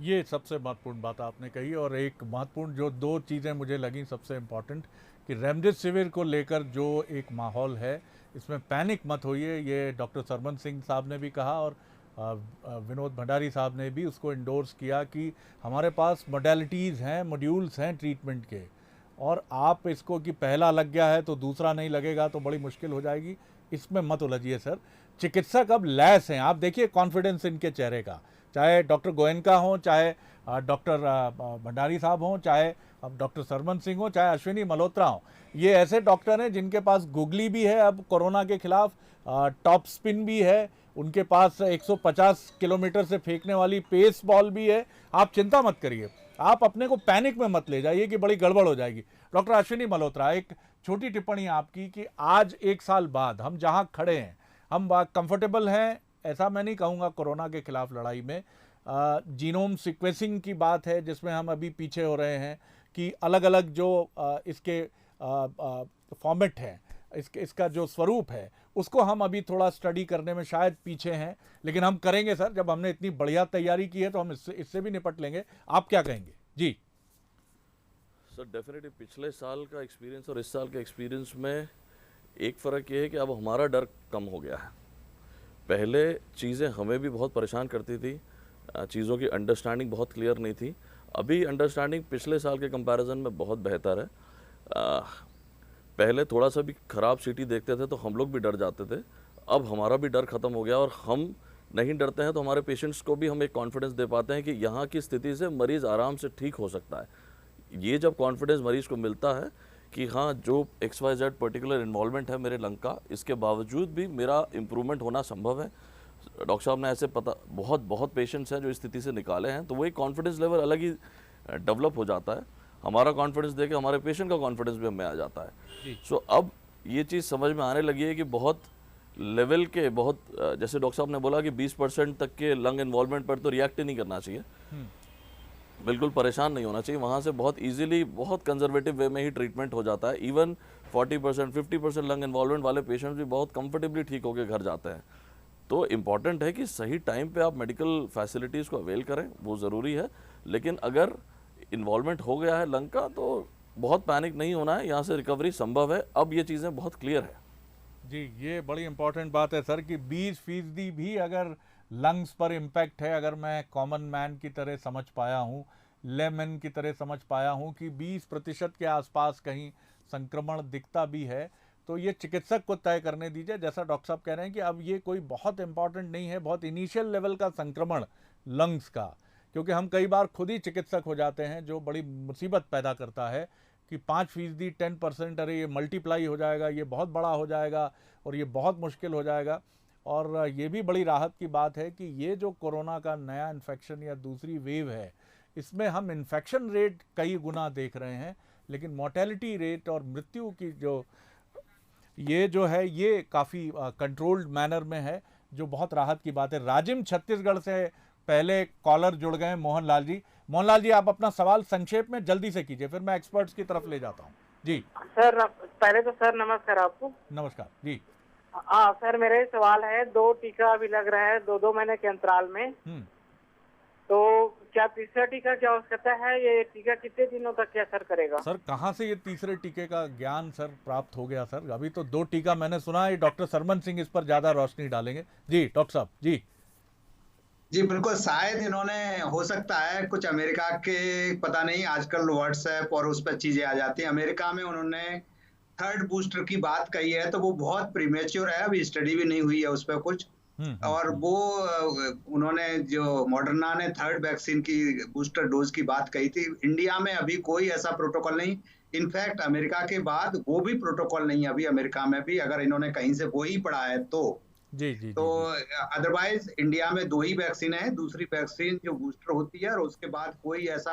Speaker 1: ये सबसे महत्वपूर्ण बात आपने कही। और एक महत्वपूर्ण जो 2 चीज़ें मुझे लगी सबसे इम्पॉर्टेंट कि रेमडेसिविर को लेकर जो एक माहौल है इसमें पैनिक मत होइए, ये डॉक्टर सरमन सिंह साहब ने भी कहा और विनोद भंडारी साहब ने भी उसको इंडोर्स किया कि हमारे पास मोडेलिटीज़ हैं, मॉड्यूल्स हैं ट्रीटमेंट के, और आप इसको कि पहला लग गया है तो दूसरा नहीं लगेगा तो बड़ी मुश्किल हो जाएगी, इसमें मत उलझिए सर। चिकित्सक अब लैस हैं, आप देखिए कॉन्फिडेंस इनके चेहरे का, चाहे डॉक्टर गोयनका हो, चाहे डॉक्टर भंडारी साहब हों, चाहे अब डॉक्टर सरमन सिंह हो, चाहे अश्विनी मल्होत्रा हो। ये ऐसे डॉक्टर हैं जिनके पास गुगली भी है अब कोरोना के खिलाफ, टॉप स्पिन भी है, उनके पास 150 किलोमीटर से फेंकने वाली पेस बॉल भी है। आप चिंता मत करिए, आप अपने को पैनिक में मत ले जाइए कि बड़ी गड़बड़ हो जाएगी। डॉक्टर अश्विनी मल्होत्रा, एक छोटी टिप्पणी आपकी कि आज 1 साल बाद हम जहां खड़े हैं, हम कंफर्टेबल हैं ऐसा मैं नहीं कहूँगा कोरोना के खिलाफ लड़ाई में। जीनोम सीक्वेंसिंग की बात है जिसमें हम अभी पीछे हो रहे हैं कि अलग अलग जो इसके फॉर्मेट है, इसका जो स्वरूप है उसको हम अभी थोड़ा स्टडी करने में शायद पीछे हैं, लेकिन हम करेंगे सर। जब हमने इतनी बढ़िया तैयारी की है तो हम इससे भी निपट लेंगे। आप क्या कहेंगे? जी
Speaker 6: सर, डेफिनेटली पिछले साल का एक्सपीरियंस और इस साल के एक्सपीरियंस में एक फ़र्क ये है कि अब हमारा डर कम हो गया है। पहले चीज़ें हमें भी बहुत परेशान करती थी, चीज़ों की अंडरस्टैंडिंग बहुत क्लियर नहीं थी। अभी अंडरस्टैंडिंग पिछले साल के कंपैरिजन में बहुत बेहतर है। पहले थोड़ा सा भी ख़राब सिटी देखते थे तो हम लोग भी डर जाते थे, अब हमारा भी डर ख़त्म हो गया और हम नहीं डरते हैं तो हमारे पेशेंट्स को भी हम एक कॉन्फिडेंस दे पाते हैं कि यहाँ की स्थिति से मरीज़ आराम से ठीक हो सकता है। ये जब कॉन्फिडेंस मरीज़ को मिलता है कि हाँ, जो XYZ पर्टिकुलर इन्वॉल्वमेंट है मेरे लंग का, इसके बावजूद भी मेरा इम्प्रूवमेंट होना संभव है। डॉक्टर साहब ने ऐसे बहुत पेशेंट्स हैं जो इस स्थिति से निकाले हैं, तो वो एक कॉन्फिडेंस लेवल अलग ही डेवलप हो जाता है। हमारा कॉन्फिडेंस देके हमारे पेशेंट का कॉन्फिडेंस भी हमें आ जाता है। सो अब ये चीज़ समझ में आने लगी है कि बहुत लेवल के जैसे डॉक्टर साहब ने बोला कि 20% तक के लंग इन्वॉल्वमेंट पर तो रिएक्ट ही नहीं करना चाहिए, बिल्कुल परेशान नहीं होना चाहिए। वहाँ से बहुत इजीली, बहुत कंजर्वेटिव वे में ही ट्रीटमेंट हो जाता है। इवन 40% 50% लंग इन्वॉल्वमेंट वाले पेशेंट्स भी बहुत कंफर्टेबली ठीक होकर घर जाते हैं। तो इम्पॉर्टेंट है कि सही टाइम पे आप मेडिकल फैसिलिटीज़ को अवेल करें, वो ज़रूरी है। लेकिन अगर इन्वॉल्वमेंट हो गया है लंग का तो बहुत पैनिक नहीं होना है, यहाँ से रिकवरी संभव है। अब ये चीज़ें बहुत क्लियर है
Speaker 1: जी। ये बड़ी इंपॉर्टेंट बात है सर कि 20% भी अगर लंग्स पर इम्पैक्ट है, अगर मैं कॉमन मैन की तरह समझ पाया हूँ, लेमन की तरह समझ पाया हूँ कि 20% के आसपास कहीं संक्रमण दिखता भी है, तो ये चिकित्सक को तय करने दीजिए। जैसा डॉक्टर साहब कह रहे हैं कि अब ये कोई बहुत इंपॉर्टेंट नहीं है, बहुत इनिशियल लेवल का संक्रमण लंग्स का, क्योंकि हम कई बार खुद ही चिकित्सक हो जाते हैं, जो बड़ी मुसीबत पैदा करता है कि 5%, 10%, अरे ये मल्टीप्लाई हो जाएगा, ये बहुत बड़ा हो जाएगा और ये बहुत मुश्किल हो जाएगा। और ये भी बड़ी राहत की बात है कि ये जो कोरोना का नया इन्फेक्शन या दूसरी वेव है, इसमें हम इन्फेक्शन रेट कई गुना देख रहे हैं, लेकिन मोर्टेलिटी रेट और मृत्यु की जो है ये काफ़ी कंट्रोल्ड मैनर में है, जो बहुत राहत की बात है। राजिम छत्तीसगढ़ से पहले कॉलर जुड़ गए मोहनलाल जी। मोहनलाल जी, आप अपना सवाल संक्षेप में जल्दी से कीजिए, फिर मैं एक्सपर्ट्स की तरफ ले जाता हूँ जी।
Speaker 7: सर पहले तो सर नमस्कार आपको।
Speaker 1: नमस्कार जी।
Speaker 7: हाँ सर, मेरे सवाल है, 2 टीका अभी लग रहा है 2-2 महीने के अंतराल में, तो क्या तीसरा टीका क्या हो सकता है? ये टीका कितने दिनों तक क्या असर करेगा?
Speaker 1: सर कहाँ से ये तीसरे टीके का ज्ञान सर प्राप्त हो गया सर? अभी तो 2 टीका मैंने सुना है, डॉक्टर सरमन सिंह इस पर ज्यादा रोशनी डालेंगे जी। डॉक्टर साहब जी।
Speaker 3: जी बिल्कुल, शायद इन्होंने, हो सकता है कुछ अमेरिका के, पता नहीं, आजकल व्हाट्सएप और उस पर चीजें आ जाती हैं। अमेरिका में उन्होंने 3rd बूस्टर की बात कही है, तो वो बहुत प्रीमेच्योर है, अभी स्टडी भी नहीं हुई है उस पर कुछ। और वो उन्होंने, जो मॉडर्ना ने 3rd वैक्सीन की बूस्टर डोज की बात कही थी। इंडिया में अभी कोई ऐसा प्रोटोकॉल नहीं, इनफैक्ट अमेरिका के बाद वो भी प्रोटोकॉल नहीं है अभी अमेरिका में भी, अगर इन्होंने कहीं से वो ही पढ़ा है तो
Speaker 1: जी।
Speaker 3: तो अदरवाइज इंडिया में 2 ही वैक्सीन है, दूसरी वैक्सीन जो बूस्टर होती है, और उसके बाद कोई ऐसा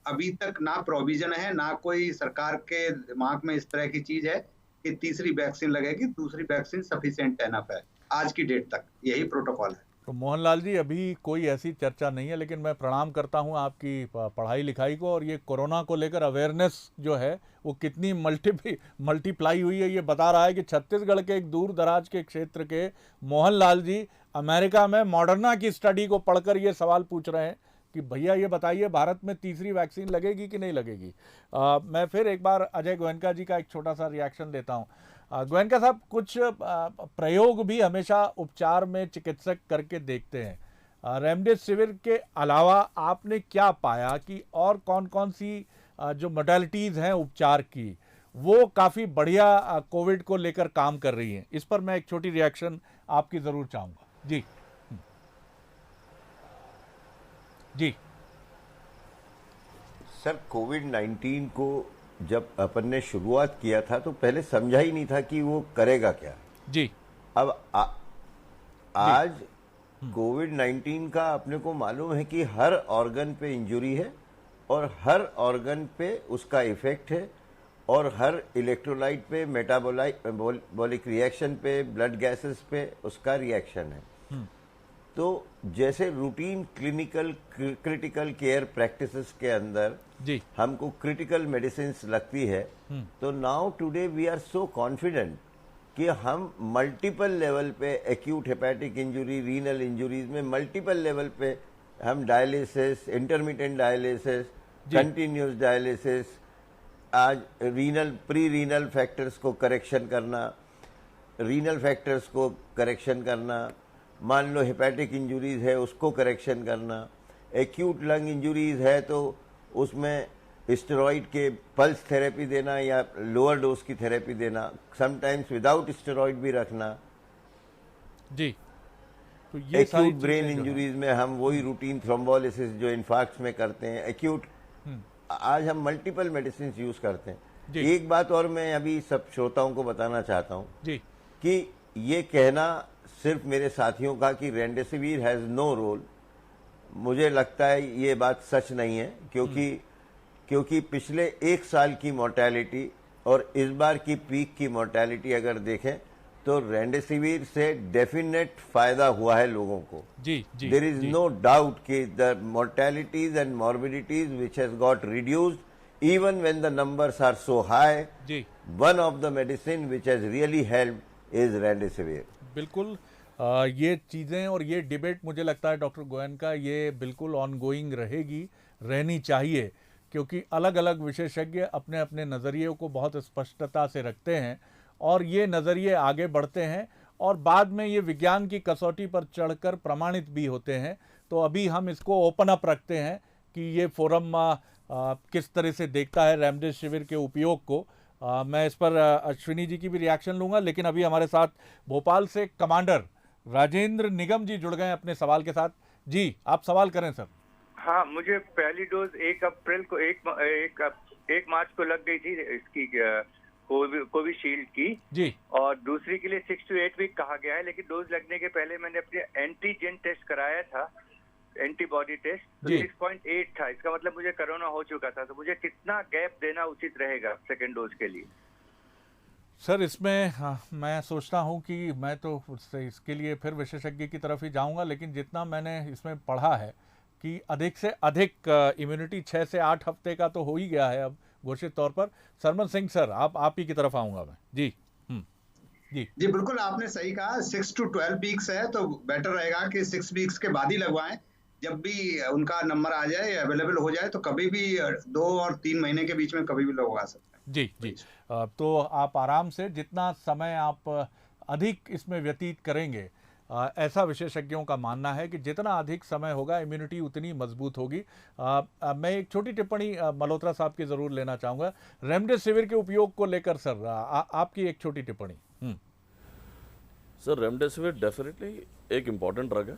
Speaker 3: अभी तक ना प्रोविजन है, ना कोई सरकार के दिमाग में इस तरह की चीज है कि तीसरी वैक्सीन लगेगी। दूसरी वैक्सीन सफिशिएंट एनफ है आज की डेट तक, यही प्रोटोकॉल है।
Speaker 1: तो मोहनलाल जी, अभी कोई ऐसी चर्चा नहीं है, लेकिन मैं प्रणाम करता हूं आपकी पढ़ाई लिखाई को, और ये कोरोना को लेकर अवेयरनेस जो है वो कितनी मल्टीप्लाई हुई है, ये बता रहा है कि छत्तीसगढ़ के एक दूर दराज के क्षेत्र के मोहनलाल जी अमेरिका में मॉडर्ना की स्टडी को पढ़कर ये सवाल पूछ रहे हैं कि भैया ये बताइए भारत में तीसरी वैक्सीन लगेगी कि नहीं लगेगी। मैं फिर एक बार अजय गोयनका जी का एक छोटा सा रिएक्शन लेता हूँ। गोयनका साहब, कुछ प्रयोग भी हमेशा उपचार में चिकित्सक करके देखते हैं। रेमडेसिविर के अलावा आपने क्या पाया कि और कौन कौन सी जो मोडालिटीज़ हैं उपचार की, वो काफ़ी बढ़िया कोविड को लेकर काम कर रही हैं? इस पर मैं एक छोटी रिएक्शन आपकी ज़रूर चाहूँगा जी। जी
Speaker 4: सर, कोविड-19 को जब अपन ने शुरुआत किया था तो पहले समझा ही नहीं था कि वो करेगा क्या
Speaker 1: जी।
Speaker 4: अब आज कोविड-19 का अपने को मालूम है कि हर ऑर्गन पे इंजुरी है और हर ऑर्गन पे उसका इफेक्ट है, और हर इलेक्ट्रोलाइट पे, मेटाबॉलिक रिएक्शन पे, ब्लड गैसेस पे उसका रिएक्शन है। तो जैसे routine clinical critical care practices के अंदर
Speaker 1: जी
Speaker 4: हमको क्रिटिकल मेडिसिन लगती है, तो now today we are so confident कि हम मल्टीपल लेवल पे, acute hepatic injury, renal injuries में मल्टीपल लेवल पे हम dialysis, intermittent dialysis, continuous dialysis, आज प्री रीनल फैक्टर्स को करेक्शन करना, रीनल फैक्टर्स को करेक्शन करना, मान लो हेपेटिक इंजुरीज है उसको करेक्शन करना, एक्यूट लंग इंजुरीज है तो उसमें स्टेरॉइड के पल्स थेरेपी देना या लोअर डोज की थेरेपी देना, समटाइम्स विदाउट स्टेरॉइड भी रखना
Speaker 1: जी। तो ये सारी
Speaker 4: एक्यूट ब्रेन
Speaker 1: चीजें जो हैं,
Speaker 4: इंजुरीज में हम वही रूटीन थ्रोम्बोलिसिस जो इन्फार्क्ट में करते हैं, एक्यूट आज हम मल्टीपल मेडिसिन यूज करते हैं।
Speaker 1: जी।
Speaker 4: एक बात और मैं अभी सब श्रोताओं को बताना चाहता हूं
Speaker 1: जी
Speaker 4: कि ये कहना सिर्फ मेरे साथियों का कि रेमडेसिविर हैज नो रोल, मुझे लगता है ये बात सच नहीं है, क्योंकि पिछले एक साल की मोर्टेलिटी और इस बार की पीक की मोर्टेलिटी अगर देखें तो रेमडेसिविर से डेफिनेट फायदा हुआ है लोगों को।
Speaker 1: जी जी
Speaker 4: देयर इज
Speaker 1: जी।
Speaker 4: नो डाउट कि the mortalities and morbidities which has got reduced even when the numbers are so high,
Speaker 1: जी
Speaker 4: one of the medicine which has really helped is remdesivir.
Speaker 1: बिल्कुल ये चीज़ें और ये डिबेट मुझे लगता है डॉक्टर गोयनका ये बिल्कुल ऑनगोइंग रहेगी, रहनी चाहिए, क्योंकि अलग अलग विशेषज्ञ अपने अपने नज़रिए को बहुत स्पष्टता से रखते हैं और ये नज़रिए आगे बढ़ते हैं और बाद में ये विज्ञान की कसौटी पर चढ़कर प्रमाणित भी होते हैं। तो अभी हम इसको ओपन अप रखते हैं कि ये फोरम किस तरह से देखता है रेमडेसिविर के उपयोग को। मैं इस पर अश्विनी जी की भी रिएक्शन लूँगा, लेकिन अभी हमारे साथ भोपाल से कमांडर राजेंद्र निगम जी जुड़ गए हैं अपने सवाल के साथ। जी आप सवाल करें सर।
Speaker 8: हाँ, मुझे पहली डोज 1 अप्रैल को 1 मार्च को लग गई थी इसकी कोविशील्ड की
Speaker 1: जी।
Speaker 8: और दूसरी के लिए 6 to 8 वीक कहा गया है, लेकिन डोज लगने के पहले मैंने अपने एंटीजन टेस्ट कराया था, एंटीबॉडी टेस्ट, तो
Speaker 1: जी।
Speaker 8: 6.8 था। इसका मतलब मुझे कोरोना हो चुका था, तो मुझे कितना गैप देना उचित रहेगा सेकेंड डोज के लिए?
Speaker 1: सर इसमें मैं सोचता हूं कि मैं तो इसके लिए फिर विशेषज्ञ की तरफ ही जाऊंगा, लेकिन जितना मैंने इसमें पढ़ा है कि अधिक से अधिक इम्यूनिटी 6 से 8 हफ्ते का तो हो ही गया है अब घोषित तौर पर। सरमन सिंह सर आप ही की तरफ आऊंगा मैं। जी
Speaker 3: जी बिल्कुल आपने सही कहा, 6 to 12 वीक्स है तो बेटर रहेगा कि 6 वीक्स के बाद ही लगवाएं। जब भी उनका नंबर आ जाए, अवेलेबल हो जाए, तो कभी भी 2 और 3 महीने के बीच में कभी भी लगवा सकते हैं।
Speaker 1: जी जी। तो आप आराम से जितना समय आप अधिक इसमें व्यतीत करेंगे, ऐसा विशेषज्ञों का मानना है कि जितना अधिक समय होगा इम्यूनिटी उतनी मजबूत होगी। मैं एक छोटी टिप्पणी मल्होत्रा साहब की ज़रूर लेना चाहूँगा रेमडेसिविर के उपयोग को लेकर। सर आपकी एक छोटी टिप्पणी।
Speaker 6: सर रेमडेसिविर डेफिनेटली एक इम्पॉर्टेंट ड्रग है,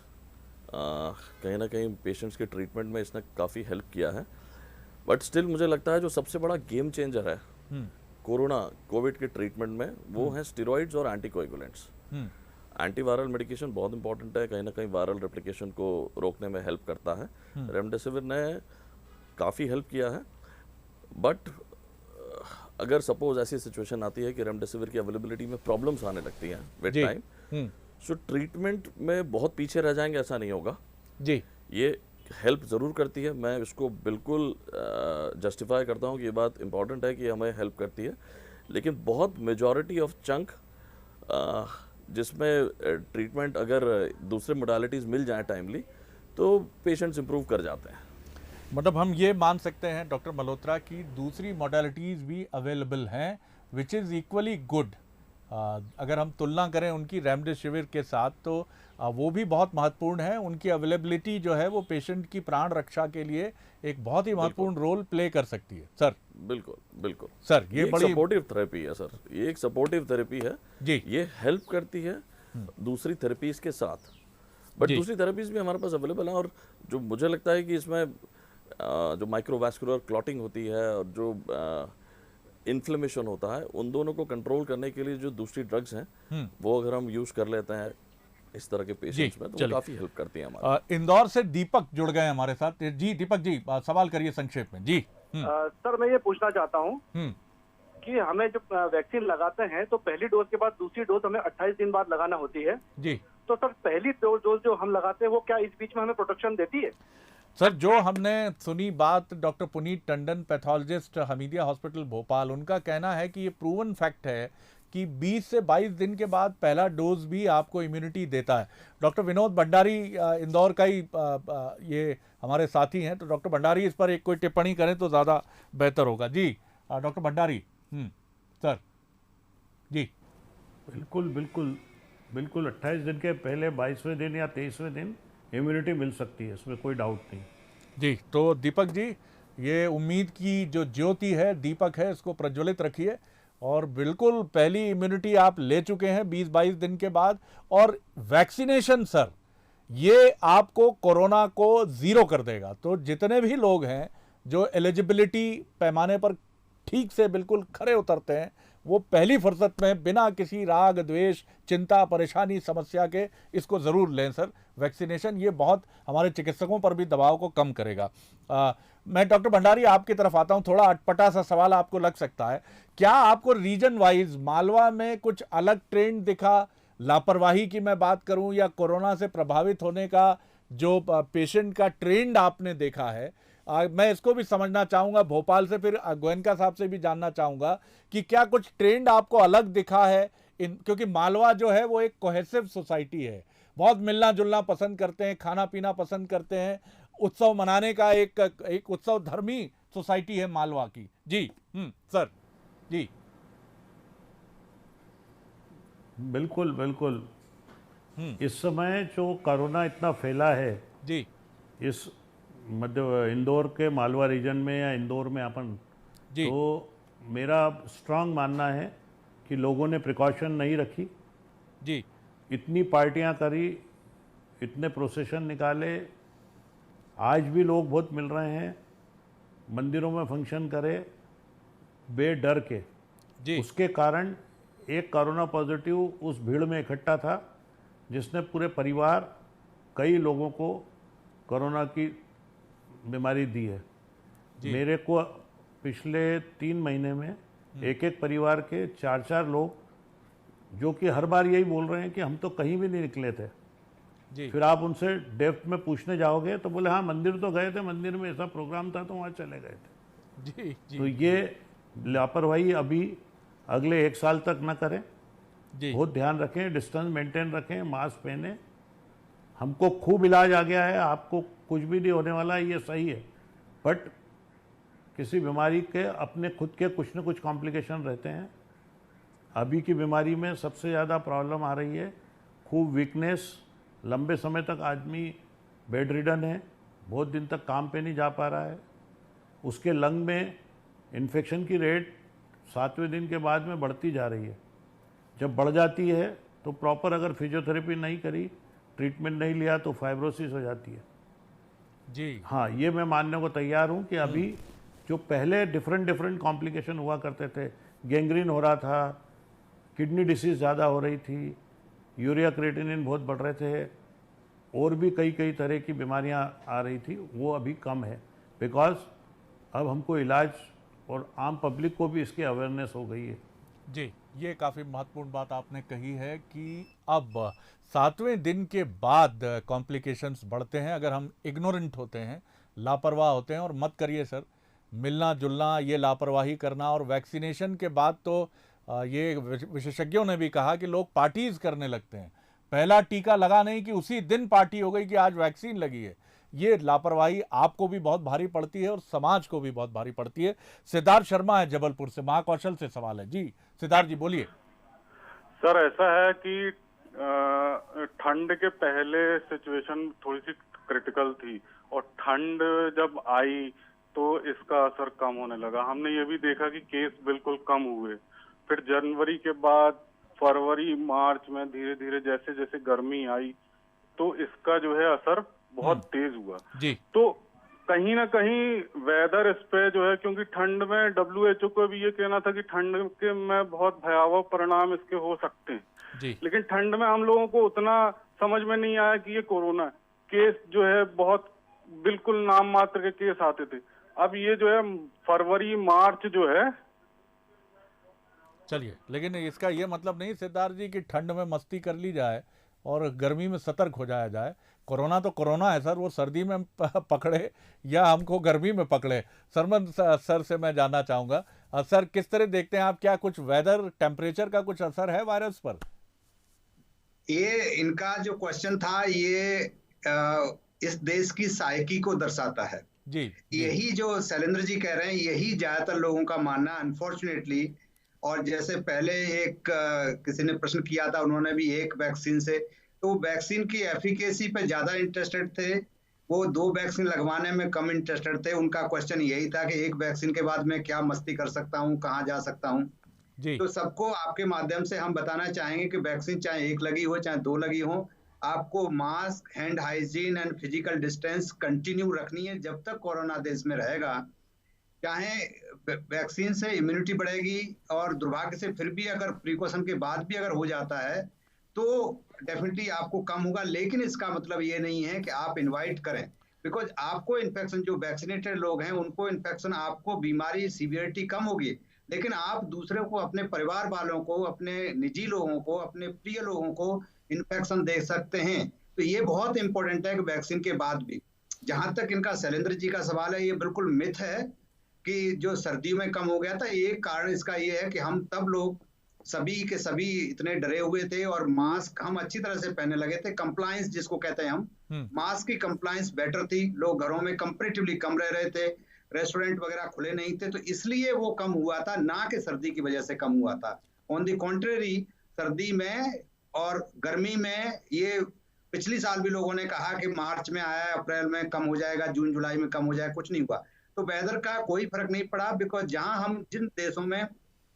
Speaker 6: कहीं ना कहीं पेशेंट्स के ट्रीटमेंट में इसने काफ़ी हेल्प किया है, बट स्टिल मुझे लगता है जो सबसे बड़ा गेम चेंजर है कोविड के ट्रीटमेंट में वो है स्टेरॉइड्स और एंटीकोएगुलेंट्स। एंटीवायरल मेडिकेशन बहुत इंपॉर्टेंट है, कहीं ना कहीं वायरल रेप्लिकेशन को रोकने में हेल्प करता है। रेमडेसिविर ने काफ़ी हेल्प किया है, बट अगर सपोज ऐसी सिचुएशन आती है कि रेमडेसिविर की अवेलेबिलिटी में प्रॉब्लम्स आने लगती हैं विद टाइम, सो ट्रीटमेंट में बहुत पीछे रह जाएंगे ऐसा नहीं होगा
Speaker 1: जी।
Speaker 6: ये हेल्प ज़रूर करती है, मैं इसको बिल्कुल जस्टिफाई करता हूँ कि ये बात इंपॉर्टेंट है कि हमें हेल्प करती है, लेकिन बहुत मेजॉरिटी ऑफ चंक जिसमें ट्रीटमेंट अगर दूसरे मोडालिटीज़ मिल जाएं टाइमली तो पेशेंट्स इंप्रूव कर जाते हैं।
Speaker 1: मतलब हम ये मान सकते हैं डॉक्टर मल्होत्रा की दूसरी मॉडलिटीज़ भी अवेलेबल हैं विच इज़ इक्वली गुड। अगर हम तुलना करें उनकी रेमडेसिविर के साथ तो वो भी बहुत महत्वपूर्ण है। उनकी अवेलेबिलिटी जो है वो पेशेंट की प्राण रक्षा के लिए एक बहुत ही महत्वपूर्ण रोल प्ले कर सकती है। सर
Speaker 6: बिल्कुल बिल्कुल
Speaker 1: सर ये बड़ी
Speaker 6: सपोर्टिव थेरेपी है सर, ये एक सपोर्टिव थेरेपी है
Speaker 1: जी।
Speaker 6: ये हेल्प करती है दूसरी थेरेपीज के साथ, बट दूसरी थेरेपीज भी हमारे पास अवेलेबल है। और जो मुझे लगता है कि इसमें जो माइक्रोवास्कुलर क्लॉटिंग होती है और जो इन्फ्लेमेशन होता है, उन दोनों को कंट्रोल करने के लिए जो दूसरी ड्रग्स हैं वो अगर हम यूज कर लेते हैं इस तरह के पेशेंट्स में तो वो काफी हेल्प करती हैं हमारे।
Speaker 1: इंदौर से दीपक जुड़ गए हमारे साथ। जी दीपक जी सवाल करिए संक्षेप में। जी
Speaker 9: सर मैं ये पूछना चाहता हूँ कि हमें जब वैक्सीन लगाते हैं तो पहली डोज के बाद दूसरी डोज हमें 28 दिन बाद लगाना होती है
Speaker 1: जी,
Speaker 9: तो सर पहली डोज जो हम लगाते हैं वो क्या इस बीच में हमें प्रोटेक्शन देती है?
Speaker 1: सर जो हमने सुनी बात doctor Puneet Tandon pathologist Hamidia hospital Bhopal, उनका कहना है कि ये प्रूवन फैक्ट है कि 20 से 22 दिन के बाद पहला डोज भी आपको इम्यूनिटी देता है। डॉक्टर विनोद भंडारी इंदौर का ही ये हमारे साथी हैं, तो डॉक्टर भंडारी इस पर एक कोई टिप्पणी करें तो ज़्यादा बेहतर होगा। जी डॉक्टर भंडारी। सर जी
Speaker 5: बिल्कुल बिल्कुल बिल्कुल 28 दिन के पहले 22वें दिन या 23वें दिन इम्यूनिटी मिल सकती है, इसमें कोई डाउट नहीं।
Speaker 1: जी तो दीपक जी ये उम्मीद की जो ज्योति है दीपक है इसको प्रज्वलित रखिए और बिल्कुल पहली इम्यूनिटी आप ले चुके हैं 20-22 दिन के बाद। और वैक्सीनेशन सर ये आपको कोरोना को जीरो कर देगा। तो जितने भी लोग हैं जो एलिजिबिलिटी पैमाने पर ठीक से बिल्कुल खरे उतरते हैं, वो पहली फुर्सत में बिना किसी राग द्वेष, चिंता, परेशानी, समस्या के इसको ज़रूर लें सर। वैक्सीनेशन ये बहुत हमारे चिकित्सकों पर भी दबाव को कम करेगा। मैं डॉक्टर भंडारी आपकी तरफ आता हूँ। थोड़ा अटपटा सा सवाल आपको लग सकता है, क्या आपको रीजन वाइज मालवा में कुछ अलग ट्रेंड दिखा? लापरवाही की मैं बात करूं या कोरोना से प्रभावित होने का जो पेशेंट का ट्रेंड आपने देखा है, मैं इसको भी समझना चाहूँगा। भोपाल से फिर गोयनका साहब से भी जानना चाहूँगा कि क्या कुछ ट्रेंड आपको अलग दिखा है क्योंकि मालवा जो है वो एक कोहेसिव सोसाइटी है, बहुत मिलना जुलना पसंद करते हैं, खाना पीना पसंद करते हैं, उत्सव मनाने का एक उत्सव धर्मी सोसाइटी है मालवा की। जी सर जी।
Speaker 5: बिल्कुल बिल्कुल। इस समय जो कोरोना इतना फैला है
Speaker 1: जी,
Speaker 5: इस मध्य इंदौर के मालवा रीजन में या इंदौर में अपन
Speaker 1: जी,
Speaker 5: तो मेरा स्ट्रांग मानना है कि लोगों ने प्रिकॉशन नहीं रखी
Speaker 1: जी,
Speaker 5: इतनी पार्टियां करी, इतने प्रोसेशन निकाले, आज भी लोग बहुत मिल रहे हैं, मंदिरों में फंक्शन करे बेडर के
Speaker 1: जी,
Speaker 5: उसके कारण एक कोरोना पॉजिटिव उस भीड़ में इकट्ठा था जिसने पूरे परिवार कई लोगों को कोरोना की बीमारी दी है। मेरे को पिछले 3 महीने में एक एक परिवार के 4-4 लोग जो कि हर बार यही बोल रहे हैं कि हम तो कहीं भी नहीं निकले थे
Speaker 1: जी।
Speaker 5: फिर आप उनसे डेप्थ में पूछने जाओगे तो बोले हाँ मंदिर तो गए थे, मंदिर में ऐसा प्रोग्राम था तो वहाँ चले गए थे।
Speaker 1: जी, जी,
Speaker 5: तो ये लापरवाही अभी अगले 1 साल तक न करें,
Speaker 1: जी,
Speaker 5: बहुत ध्यान रखें, डिस्टेंस मेंटेन रखें, मास्क पहने। हमको खूब इलाज आ गया है, आपको कुछ भी नहीं होने वाला है, ये सही है, बट किसी बीमारी के अपने खुद के कुछ न कुछ कॉम्प्लिकेशन रहते हैं। अभी की बीमारी में सबसे ज़्यादा प्रॉब्लम आ रही है खूब वीकनेस, लंबे समय तक आदमी बेड रिडन है, बहुत दिन तक काम पे नहीं जा पा रहा है, उसके लंग में इन्फेक्शन की रेट 7वें दिन के बाद में बढ़ती जा रही है। जब बढ़ जाती है तो प्रॉपर अगर फिजियोथेरेपी नहीं करी, ट्रीटमेंट नहीं लिया तो फाइब्रोसिस हो जाती है।
Speaker 1: जी,
Speaker 5: हाँ, ये मैं मानने को तैयार हूँ कि अभी जो पहले डिफरेंट कॉम्प्लिकेशन हुआ करते थे, गैंग्रीन हो रहा था, किडनी डिसीज़ ज़्यादा हो रही थी, यूरिया क्रिएटिनिन बहुत बढ़ रहे थे, और भी कई तरह की बीमारियाँ आ रही थी, वो अभी कम है बिकॉज अब हमको इलाज और आम पब्लिक को भी इसकी अवेयरनेस हो गई है।
Speaker 1: जी, ये काफ़ी महत्वपूर्ण बात आपने कही है कि अब 7वें दिन के बाद कॉम्प्लिकेशंस बढ़ते हैं अगर हम इग्नोरेंट होते हैं, लापरवाह होते हैं। और मत करिए सर, मिलना जुलना, ये लापरवाही करना। और वैक्सीनेशन के बाद तो ये विशेषज्ञों ने भी कहा कि लोग पार्टीज करने लगते हैं। पहला टीका लगा नहीं कि उसी दिन पार्टी हो गई कि आज वैक्सीन लगी है। ये लापरवाही आपको भी बहुत भारी पड़ती है और समाज को भी बहुत भारी पड़ती है। सिद्धार्थ शर्मा है जबलपुर से, महाकौशल से सवाल है। जी सिद्धार्थ जी बोलिए।
Speaker 10: सर ऐसा है कि ठंड के पहले सिचुएशन थोड़ी सी क्रिटिकल थी और ठंड जब आई तो इसका असर कम होने लगा। हमने ये भी देखा कि केस बिल्कुल कम हुए। फिर जनवरी के बाद फरवरी मार्च में धीरे धीरे जैसे जैसे गर्मी आई तो इसका जो है असर बहुत तेज हुआ
Speaker 1: जी।
Speaker 10: तो कहीं ना कहीं वेदर इस पे जो है, क्योंकि ठंड में WHO को भी ये कहना था कि ठंड के में बहुत भयावह परिणाम इसके हो सकते हैं
Speaker 1: जी।
Speaker 10: लेकिन ठंड में हम लोगों को उतना समझ में नहीं आया कि ये कोरोना केस जो है बहुत बिल्कुल नाम मात्र के केस आते थे। अब ये जो है फरवरी मार्च जो है,
Speaker 1: चलिए, लेकिन इसका ये मतलब नहीं सिद्धार्थ जी कि ठंड में मस्ती कर ली जाए और गर्मी में सतर्क हो जाया जाए। कोरोना तो कोरोना है सर, वो सर्दी में पकड़े या हमको गर्मी में पकड़े। सरमन सर से मैं जानना चाहूँगा, सर किस तरह देखते हैं आप, क्या कुछ वेदर टेम्परेचर का कुछ असर है वायरस पर?
Speaker 3: ये इनका जो क्वेश्चन था ये इस देश की साइकी को दर्शाता है।
Speaker 1: जी,
Speaker 3: यही जो शैलेंद्र जी कह रहे हैं यही ज्यादातर लोगों का मानना अनफॉर्चुनेटली। और जैसे पहले एक किसी ने प्रश्न किया था, उन्होंने भी एक वैक्सीन से, तो वैक्सीन की एफिकेसी पे ज्यादा इंटरेस्टेड थे, वो 2 वैक्सीन लगवाने में कम इंटरेस्टेड थे। उनका क्वेश्चन यही था कि एक वैक्सीन के बाद मैं क्या मस्ती कर सकता हूँ, कहाँ जा सकता हूँ। तो सबको आपके माध्यम से हम बताना चाहेंगे कि वैक्सीन चाहे 1 लगी हो चाहे 2 लगी हो, आपको mask, hand hygiene and physical distance continue रखनी है जब तक कोरोना देश में रहेगा। चाहे वैक्सीन से इम्यूनिटी बढ़ेगी और दुर्भाग्य से फिर भी अगर प्रिकॉशन के बाद भी अगर हो जाता है तो डेफिनेटली आपको कम होगा, लेकिन इसका मतलब ये नहीं है कि आप इनवाइट करें, बिकॉज आपको इन्फेक्शन, जो वैक्सीनेटेड लोग हैं उनको इन्फेक्शन, आपको बीमारी सीवियरिटी कम होगी, लेकिन आप दूसरे को, अपने परिवार वालों को, अपने निजी लोगों को, अपने प्रिय लोगों को इन्फेक्शन दे सकते हैं। तो ये बहुत इंपॉर्टेंट है कि वैक्सीन के बाद भी, जहां तक इनका शैलेंद्र जी का सवाल है, ये बिल्कुल मिथ है कि जो सर्दियों में कम हो गया था। एक कारण इसका ये है कि हम तब लोग सभी के सभी इतने डरे हुए थे और मास्क हम अच्छी तरह से पहनने लगे थे। कंप्लायंस जिसको कहते हैं हम, मास्क की कंप्लायंस बेटर थी, लोग घरों में कंपैरेटिवली कम रह रहे थे, रेस्टोरेंट वगैरह खुले नहीं थे, तो इसलिए वो कम हुआ था, ना कि सर्दी की वजह से कम हुआ था। ऑन द कॉन्ट्रेरी, सर्दी में और गर्मी में ये पिछली साल भी लोगों ने कहा कि मार्च में आया, अप्रैल में कम हो जाएगा, जून जुलाई में कम हो जाएगा, कुछ नहीं हुआ। तो वेदर का कोई फर्क नहीं पड़ा, बिकॉज जहां हम जिन देशों में,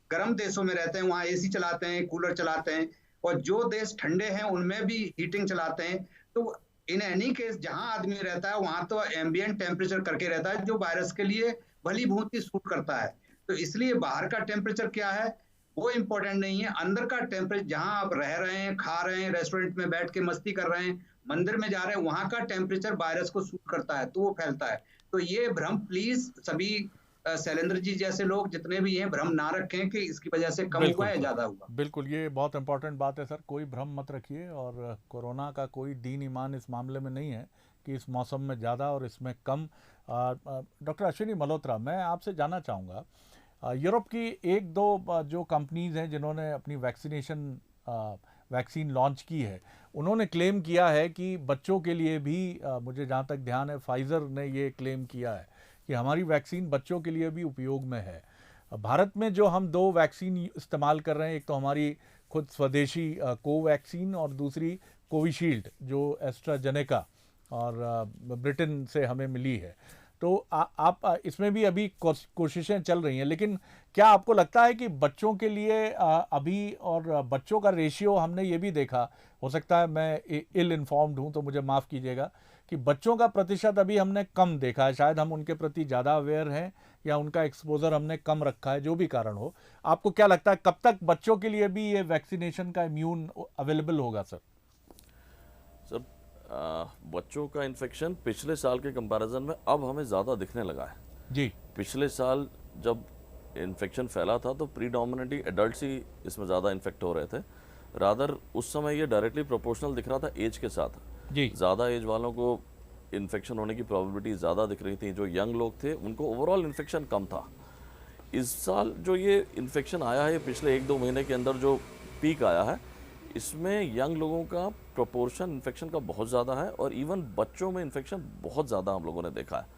Speaker 3: गर्म देशों में रहते हैं, वहां एसी चलाते हैं, कूलर चलाते हैं, और जो देश ठंडे हैं उनमें भी हीटिंग चलाते हैं। तो इन एनी केस जहां आदमी रहता है वहां तो एम्बिएंट टेम्परेचर करके रहता है, जो वायरस के लिए भली भांति सूट करता है। तो इसलिए बाहर का टेम्परेचर क्या है वो इम्पोर्टेंट नहीं है, अंदर का टेम्परेचर, जहां आप रह रहे हैं, खा रहे हैं, रेस्टोरेंट में बैठ के मस्ती कर रहे हैं, मंदिर में जा रहे हैं, वहां का टेम्परेचर वायरस को सूट करता है, तो वो फैलता है। तो ये भ्रम प्लीज सभी शैलेंद्र जी जैसे लोग जितने भी हैं भ्रम ना रखें कि इसकी वजह से कम हुआ है, ज्यादा हुआ।
Speaker 1: बिल्कुल, ये बहुत इंपॉर्टेंट बात है सर, कोई भ्रम मत रखिए, और कोरोना का कोई दीन ईमान इस मामले में नहीं है कि इस मौसम में ज़्यादा और इसमें कम। डॉक्टर अश्विनी मल्होत्रा, मैं आपसे जानना चाहूँगा, यूरोप की एक दो जो कंपनीज़ हैं जिन्होंने अपनी वैक्सीन लॉन्च की है, उन्होंने क्लेम किया है कि बच्चों के लिए भी, मुझे जहाँ तक ध्यान है फाइज़र ने ये क्लेम किया है कि हमारी वैक्सीन बच्चों के लिए भी उपयोग में है। भारत में जो हम दो वैक्सीन इस्तेमाल कर रहे हैं, एक तो हमारी खुद स्वदेशी कोवैक्सीन और दूसरी कोविशील्ड जो एस्ट्राजेनेका और ब्रिटेन से हमें मिली है। तो आप इसमें भी अभी कोशिशें चल रही हैं, लेकिन क्या आपको लगता है कि बच्चों के लिए अभी, और बच्चों का रेशियो हमने ये भी देखा, हो सकता है मैं इल इन्फॉर्म्ड हूँ तो मुझे माफ़ कीजिएगा, कि बच्चों का प्रतिशत अभी हमने कम देखा है, शायद हम उनके प्रति ज़्यादा अवेयर हैं या उनका एक्सपोजर हमने कम रखा है, जो भी कारण हो। आपको क्या लगता है कब तक बच्चों के लिए भी ये वैक्सीनेशन का इम्यून अवेलेबल होगा सर?
Speaker 6: सर, बच्चों का इन्फेक्शन पिछले साल के कंपैरिजन में अब हमें ज़्यादा दिखने लगा है
Speaker 1: जी।
Speaker 6: पिछले साल जब इन्फेक्शन फैला था तो प्रीडोमिनेटली एडल्ट्स ही इसमें ज़्यादा इन्फेक्ट हो रहे थे, रादर उस समय ये डायरेक्टली प्रोपोर्शनल दिख रहा था एज के साथ
Speaker 1: जी।
Speaker 6: ज़्यादा एज वालों को इन्फेक्शन होने की प्रोबेबिलिटी ज़्यादा दिख रही थी, जो यंग लोग थे उनको ओवरऑल इन्फेक्शन कम था। इस साल जो ये इन्फेक्शन आया है पिछले 1-2 महीने के अंदर जो पीक आया है, इसमें यंग लोगों का प्रोपोर्शन इन्फेक्शन का बहुत ज़्यादा है और इवन बच्चों में इन्फेक्शन बहुत ज़्यादा हम लोगों ने देखा है।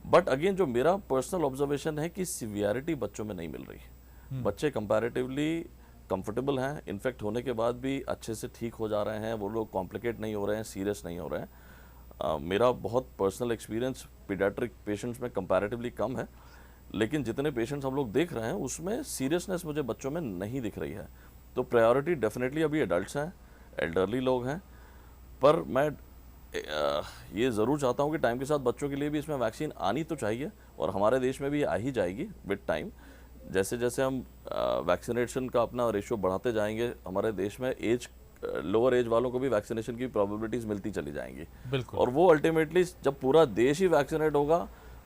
Speaker 6: बट अगेन जो मेरा पर्सनल ऑब्जर्वेशन है कि सिवियरिटी बच्चों में नहीं मिल रही। बच्चे कंपैरेटिवली कंफर्टेबल हैं, इन्फेक्ट होने के बाद भी अच्छे से ठीक हो जा रहे हैं, वो लोग कॉम्प्लिकेट नहीं हो रहे हैं, सीरियस नहीं हो रहे हैं। मेरा बहुत पर्सनल एक्सपीरियंस पीडियाट्रिक पेशेंट्स में कंपैरेटिवली कम है, लेकिन जितने पेशेंट्स हम लोग देख रहे हैं उसमें सीरियसनेस मुझे बच्चों में नहीं दिख रही है। तो प्रायोरिटी डेफिनेटली अभी एडल्ट्स हैं, एल्डरली लोग हैं, पर मैं ये ज़रूर चाहता हूँ कि टाइम के साथ बच्चों के लिए भी इसमें वैक्सीन आनी तो चाहिए और हमारे देश में भी आ ही जाएगी विद टाइम। जैसे जैसे हम वैक्सीनेशन का अपना रेशियो बढ़ाते जाएंगे, हमारे देश में लोअर एज वालों को भी वैक्सीनेशन की प्रोबेबिलिटीज़ मिलती चली जाएंगी।
Speaker 1: बिल्कुल।
Speaker 6: और वो अल्टीमेटली जब पूरा देश ही वैक्सीनेट होगा,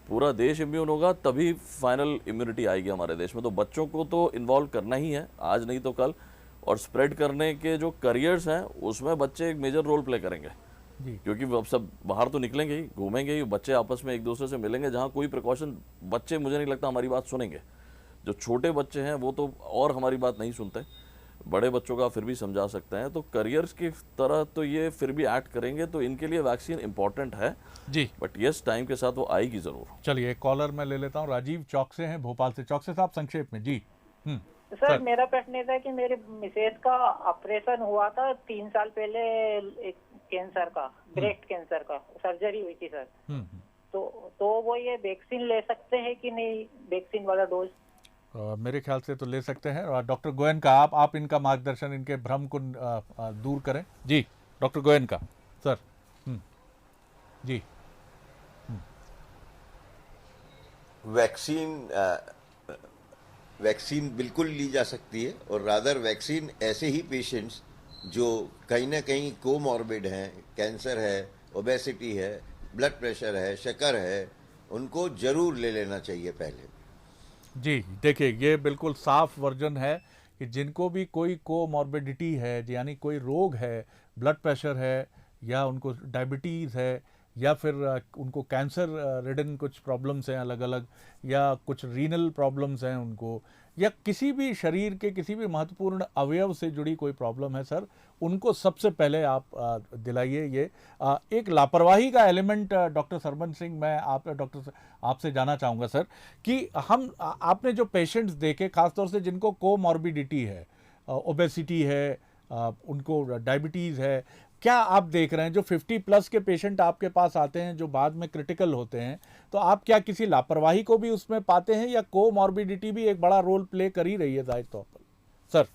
Speaker 6: पूरा देश इम्यून होगा, तभी फाइनल इम्यूनिटी आएगी हमारे देश में। तो बच्चों को तो इन्वॉल्व करना ही है, आज नहीं तो कल, और स्प्रेड करने के जो करियर्स हैं उसमें बच्चे एक मेजर रोल प्ले करेंगे जी। क्योंकि अब सब बाहर तो निकलेंगे ही, घूमेंगे ही, बच्चे आपस में एक दूसरे से मिलेंगे, जहाँ कोई प्रिकॉशन, बच्चे मुझे नहीं लगता हमारी बात सुनेंगे। जो छोटे बच्चे हैं वो तो और हमारी बात नहीं सुनते, बड़े बच्चों का फिर भी समझा सकते हैं। तो करियर्स की तरह तो ये फिर भी एक्ट करेंगे, तो इनके लिए वैक्सीन इंपॉर्टेंट है जी। बट यस, टाइम के साथ वो आएगी जरूर।
Speaker 1: चलिए कॉलर मैं ले लेता हूँ, राजीव चौक से हैं, भोपाल से। चौक से साहब संक्षेप में जी।
Speaker 11: सर मेरा प्रश्न ये था कि मेरे मिसेज का ऑपरेशन हुआ था 3 साल पहले, एक कैंसर का, ब्रेस्ट कैंसर का सर्जरी हुई थी सर। तो वो ये वैक्सीन ले सकते हैं कि नहीं, वैक्सीन वाला डोज?
Speaker 1: मेरे ख्याल से तो ले सकते हैं। और डॉक्टर गोयन का आप इनका मार्गदर्शन, इनके भ्रम को दूर करें जी। Doctor Goenka sir. जी।
Speaker 4: वैक्सीन बिल्कुल ली जा सकती है, और रादर वैक्सीन ऐसे ही पेशेंट्स जो कहीं ना कहीं कोमॉर्बिड हैं, कैंसर है, ओबेसिटी है, ब्लड प्रेशर है, शक्कर है, उनको जरूर ले लेना चाहिए पहले।
Speaker 1: जी देखिए, ये बिल्कुल साफ वर्जन है कि जिनको भी कोई कोमॉर्बिडिटी है, यानी कोई रोग है, ब्लड प्रेशर है या उनको डायबिटीज़ है या फिर उनको कैंसर रिडन कुछ प्रॉब्लम्स हैं अलग अलग, या कुछ रीनल प्रॉब्लम्स हैं उनको, या किसी भी शरीर के किसी भी महत्वपूर्ण अवयव से जुड़ी कोई प्रॉब्लम है सर, उनको सबसे पहले आप दिलाइए ये। एक लापरवाही का एलिमेंट डॉक्टर सरमन सिंह, मैं आपसे जानना चाहूँगा सर कि आपने जो पेशेंट्स देखे, खासतौर से जिनको कोमॉर्बिडिटी है, ओबेसिटी है, उनको डायबिटीज़ है, क्या आप देख रहे हैं जो 50 प्लस के पेशेंट आपके पास आते हैं जो बाद में क्रिटिकल होते हैं, तो आप क्या किसी लापरवाही को भी उसमें पाते हैं या कोमॉर्बिडिटी भी एक बड़ा रोल प्ले कर ही रही है जाहिर तौर पर सर?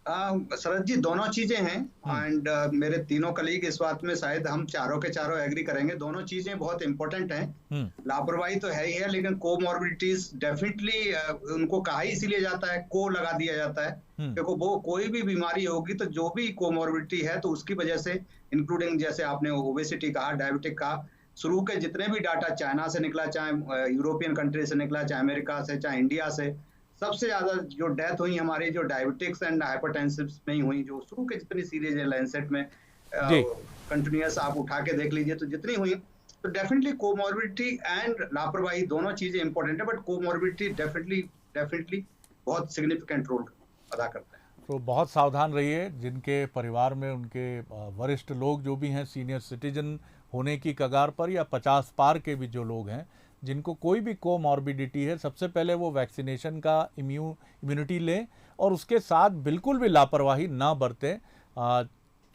Speaker 3: शरद जी, दोनों चीजें हैं एंड मेरे तीनों कलीग इस बात में शायद हम चारों के चारों एग्री करेंगे, दोनों चीजें बहुत इंपॉर्टेंट हैं। लापरवाही तो है ही है, लेकिन कोमॉर्बिडिटीज डेफिनेटली उनको कहा ही इसीलिए जाता है, को लगा दिया जाता है। देखो, वो कोई भी बीमारी होगी तो जो भी कोमॉर्बिडिटी है तो उसकी वजह से, इंक्लूडिंग जैसे आपने ओबेसिटी कहा, डायबिटिक कहा, शुरू के जितने भी डाटा चाइना से निकला, चाहे यूरोपियन कंट्री से निकला, चाहे अमेरिका से, चाहे इंडिया से, सबसे ज्यादा जो डेथ हुई हमारी जो डायबिटिक्स एंड हाइपरटेंसिव में ही हुई, जो शुरू के जितनी सीरीज है लैंसेट में कंटिन्यूअस आप उठा के देख लीजिए, तो जितनी हुई, तो डेफिनेटली कोमॉर्बिडिटी एंड लापरवाही दोनों चीजें इंपॉर्टेंट है, बट कोमॉर्बिडिटी डेफिनेटली बहुत सिग्निफिकेंट रोल अदा करता है।
Speaker 1: तो बहुत सावधान रहिए, जिनके परिवार में उनके वरिष्ठ लोग जो भी हैं, सीनियर सिटीजन होने की कगार पर या 50 पार के भी जो लोग हैं, जिनको कोई भी कोमॉर्बिडिटी है, सबसे पहले वो वैक्सीनेशन का इम्यूनिटी लें और उसके साथ बिल्कुल भी लापरवाही ना बरतें,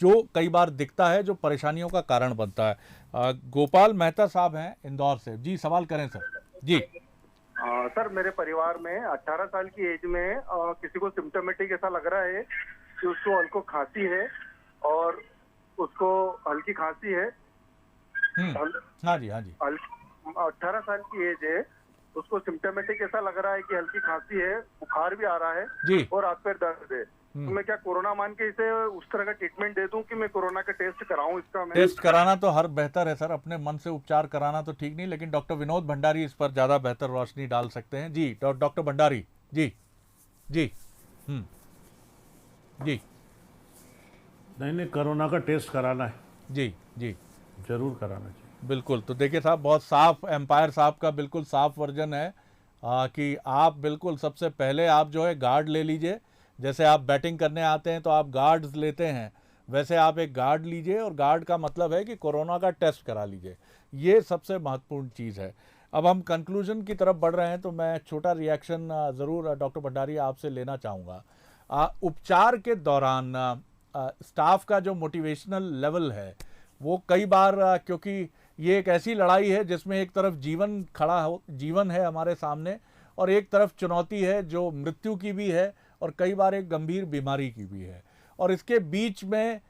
Speaker 1: जो कई बार दिखता है, जो परेशानियों का कारण बनता है। गोपाल मेहता साहब हैं इंदौर से। जी, सवाल करें सर। जी
Speaker 9: सर, मेरे परिवार में 18 साल की एज में किसी को सिम्टोमेटिक ऐसा लग रहा है कि उसको हल्को खांसी है और उसको हल्की खांसी है।
Speaker 1: हाँ जी, हाँ जी।
Speaker 9: 18 साल की एज है, उसको सिम्टोमेटिक ऐसा लग रहा है कि हल्की खांसी है, बुखार भी आ रहा है
Speaker 1: जी,
Speaker 9: और हाथ पैर दर्द है। तो मैं क्या कोरोना मान के इसे उस तरह का ट्रीटमेंट दे दूं कि मैं कोरोना का टेस्ट कराऊं? इसका मैं
Speaker 1: टेस्ट कराना तो हर बेहतर है सर, अपने मन से उपचार कराना तो ठीक नहीं, लेकिन डॉक्टर विनोद भंडारी इस पर ज्यादा बेहतर रोशनी डाल सकते हैं। जी डॉक्टर भंडारी। जी जी जी।
Speaker 5: नहीं, कोरोना का टेस्ट कराना है।
Speaker 1: जी जी,
Speaker 5: जरूर कराना चाहिए।
Speaker 1: बिल्कुल। तो देखिए साहब, बहुत साफ, एम्पायर साहब का बिल्कुल साफ वर्जन है कि आप बिल्कुल सबसे पहले आप जो है गार्ड ले लीजिए। जैसे आप बैटिंग करने आते हैं तो आप गार्ड्स लेते हैं, वैसे आप एक गार्ड लीजिए, और गार्ड का मतलब है कि कोरोना का टेस्ट करा लीजिए। ये सबसे महत्वपूर्ण चीज़ है। अब हम कंक्लूजन की तरफ बढ़ रहे हैं, तो मैं छोटा रिएक्शन ज़रूर डॉक्टर भंडारी आपसे लेना चाहूँगा। उपचार के दौरान स्टाफ का जो मोटिवेशनल लेवल है वो कई बार, क्योंकि ये एक ऐसी लड़ाई है जिसमें एक तरफ जीवन है हमारे सामने, और एक तरफ चुनौती है जो मृत्यु की भी है, और कई बार एक गंभीर बीमारी की भी है, और इसके बीच में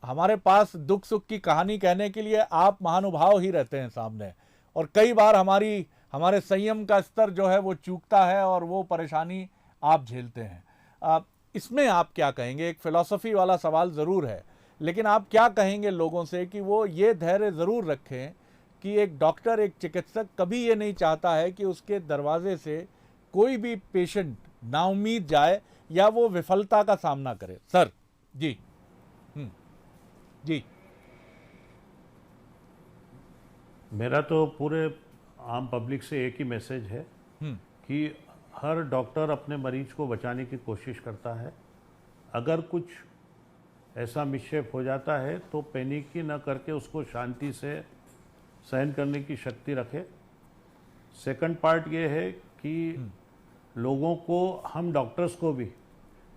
Speaker 1: हमारे पास दुख सुख की कहानी कहने के लिए आप महानुभाव ही रहते हैं सामने, और कई बार हमारे संयम का स्तर जो है वो चूकता है और वो परेशानी आप झेलते हैं। इसमें आप क्या कहेंगे? एक फिलॉसफी वाला सवाल ज़रूर है, लेकिन आप क्या कहेंगे लोगों से कि वो ये धैर्य ज़रूर रखें कि एक डॉक्टर, एक चिकित्सक कभी ये नहीं चाहता है कि उसके दरवाजे से कोई भी पेशेंट नाउम्मीद जाए या वो विफलता का सामना करे? सर जी। जी,
Speaker 5: मेरा तो पूरे आम पब्लिक से एक ही मैसेज है कि हर डॉक्टर अपने मरीज को बचाने की कोशिश करता है। अगर कुछ ऐसा मिसशेप हो जाता है तो पैनिक न करके उसको शांति से सहन करने की शक्ति रखे। सेकंड पार्ट ये है कि लोगों को, हम डॉक्टर्स को भी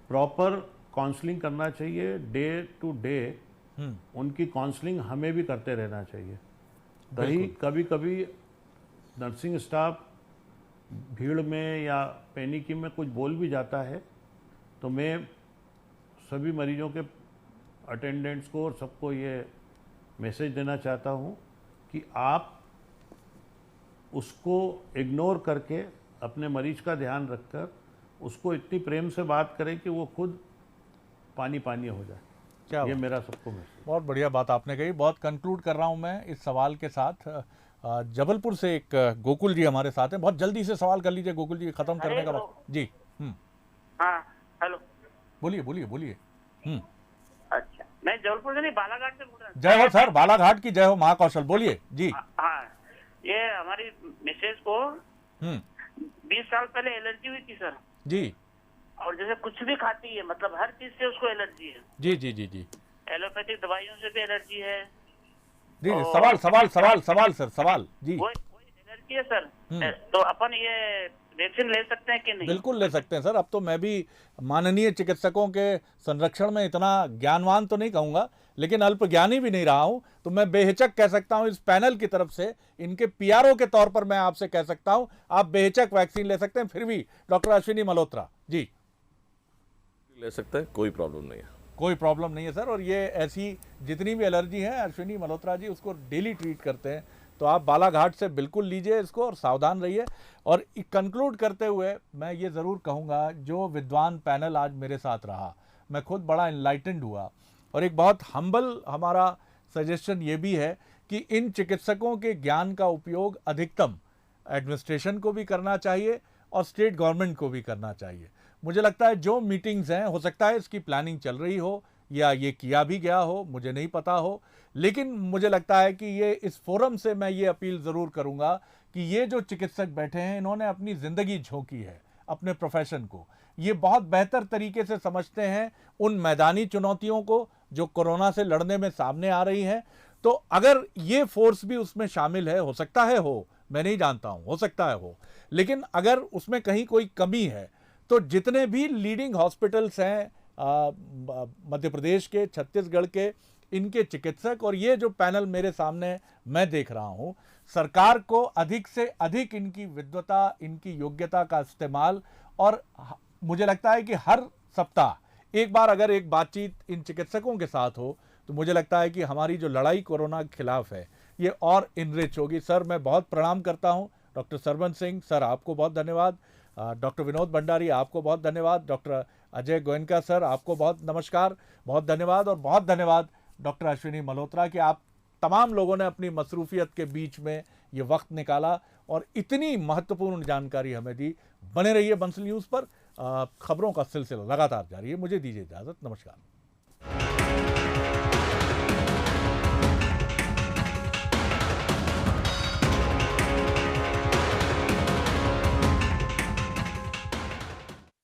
Speaker 5: प्रॉपर काउंसलिंग करना चाहिए, डे टू डे उनकी काउंसलिंग हमें भी करते रहना चाहिए। कहीं कभी कभी नर्सिंग स्टाफ भीड़ में या पैनिकी में कुछ बोल भी जाता है, तो मैं सभी मरीजों के अटेंडेंट्स को और सबको ये मैसेज देना चाहता हूँ कि आप उसको इग्नोर करके अपने मरीज का ध्यान रखकर उसको इतनी प्रेम से बात करें कि वो खुद पानी पानी हो जाए।
Speaker 1: क्या
Speaker 5: ये मेरा सबको मैसेज।
Speaker 1: बहुत बढ़िया बात आपने कही। बहुत कंक्लूड कर रहा हूँ मैं इस सवाल के साथ। जबलपुर से एक गोकुल जी हमारे साथ हैं। बहुत जल्दी से सवाल कर लीजिए गोकुल जी, खत्म करने का वक्त जी।
Speaker 12: हाँ हेलो,
Speaker 1: बोलिए बोलिए बोलिए।
Speaker 12: अच्छा मैं जबलपुर से नहीं बालाघाट से बोल रहा हूँ।
Speaker 1: जय हो सर, बालाघाट की जय हो महाकौशल, बोलिए जी।
Speaker 12: हाँ ये हमारी मिसेज को 20 साल पहले एलर्जी हुई थी सर
Speaker 1: जी।
Speaker 12: और जैसे कुछ भी खाती है, मतलब हर चीज से उसको एलर्जी है।
Speaker 1: जी जी जी जी।
Speaker 12: एलोपैथिक दवाइयों से भी एलर्जी है
Speaker 1: जी जी। सवाल सवाल सवाल सवाल सर, सवाल जी।
Speaker 12: वो एलर्जी है सर, तो अपन ये वैक्सीन ले सकते हैं कि नहीं?
Speaker 1: बिल्कुल ले सकते हैं सर। अब तो मैं भी माननीय चिकित्सकों के संरक्षण में इतना ज्ञानवान तो नहीं कहूँगा, लेकिन अल्प ज्ञानी भी नहीं रहा हूँ, तो मैं बेहिचक कह सकता हूँ इस पैनल की तरफ से, इनके पीआरओ के तौर पर मैं आपसे कह सकता हूँ आप बेहिचक वैक्सीन ले सकते हैं। फिर भी डॉक्टर अश्विनी मल्होत्रा जी।
Speaker 6: ले सकते हैं, कोई प्रॉब्लम नहीं है।
Speaker 1: कोई प्रॉब्लम नहीं है सर। और ये ऐसी जितनी भी एलर्जी है अश्विनी मल्होत्रा जी उसको डेली ट्रीट करते हैं, तो आप बालाघाट से बिल्कुल लीजिए इसको और सावधान रहिए। और कंक्लूड करते हुए मैं ये ज़रूर कहूँगा, जो विद्वान पैनल आज मेरे साथ रहा, मैं खुद बड़ा इनलाइटेंड हुआ। और एक बहुत हम्बल हमारा सजेशन ये भी है कि इन चिकित्सकों के ज्ञान का उपयोग अधिकतम एडमिनिस्ट्रेशन को भी करना चाहिए और स्टेट गवर्नमेंट को भी करना चाहिए। मुझे लगता है जो मीटिंग्स हैं, हो सकता है इसकी प्लानिंग चल रही हो या ये किया भी गया हो, मुझे नहीं पता हो, लेकिन मुझे लगता है कि ये इस फोरम से मैं ये अपील ज़रूर करूँगा कि ये जो चिकित्सक बैठे हैं इन्होंने अपनी ज़िंदगी झोंकी है अपने प्रोफेशन को, ये बहुत बेहतर तरीके से समझते हैं उन मैदानी चुनौतियों को जो कोरोना से लड़ने में सामने आ रही हैं। तो अगर ये फोर्स भी उसमें शामिल है, हो सकता है हो, मैं नहीं जानता हूँ, हो सकता है हो, लेकिन अगर उसमें कहीं कोई कमी है तो जितने भी लीडिंग हॉस्पिटल्स हैं मध्य प्रदेश के, छत्तीसगढ़ के, इनके चिकित्सक और ये जो पैनल मेरे सामने मैं देख रहा हूँ, सरकार को अधिक से अधिक इनकी विद्वता, इनकी योग्यता का इस्तेमाल, और मुझे लगता है कि हर सप्ताह एक बार अगर एक बातचीत इन चिकित्सकों के साथ हो तो मुझे लगता है कि हमारी जो लड़ाई कोरोना के खिलाफ है ये और इनरिच होगी। सर मैं बहुत प्रणाम करता हूँ। डॉक्टर सरवन सिंह सर आपको बहुत धन्यवाद। डॉक्टर विनोद भंडारी आपको बहुत धन्यवाद। डॉक्टर अजय गोयनका सर आपको बहुत नमस्कार, बहुत धन्यवाद। और बहुत धन्यवाद डॉक्टर अश्विनी मल्होत्रा कि आप तमाम लोगों ने अपनी मसरूफियत के बीच में ये वक्त निकाला और इतनी महत्वपूर्ण जानकारी हमें दी। बने रहिए बंसल न्यूज़ पर, खबरों का सिलसिला लगातार जारी है। मुझे दीजिए इजाज़त, नमस्कार।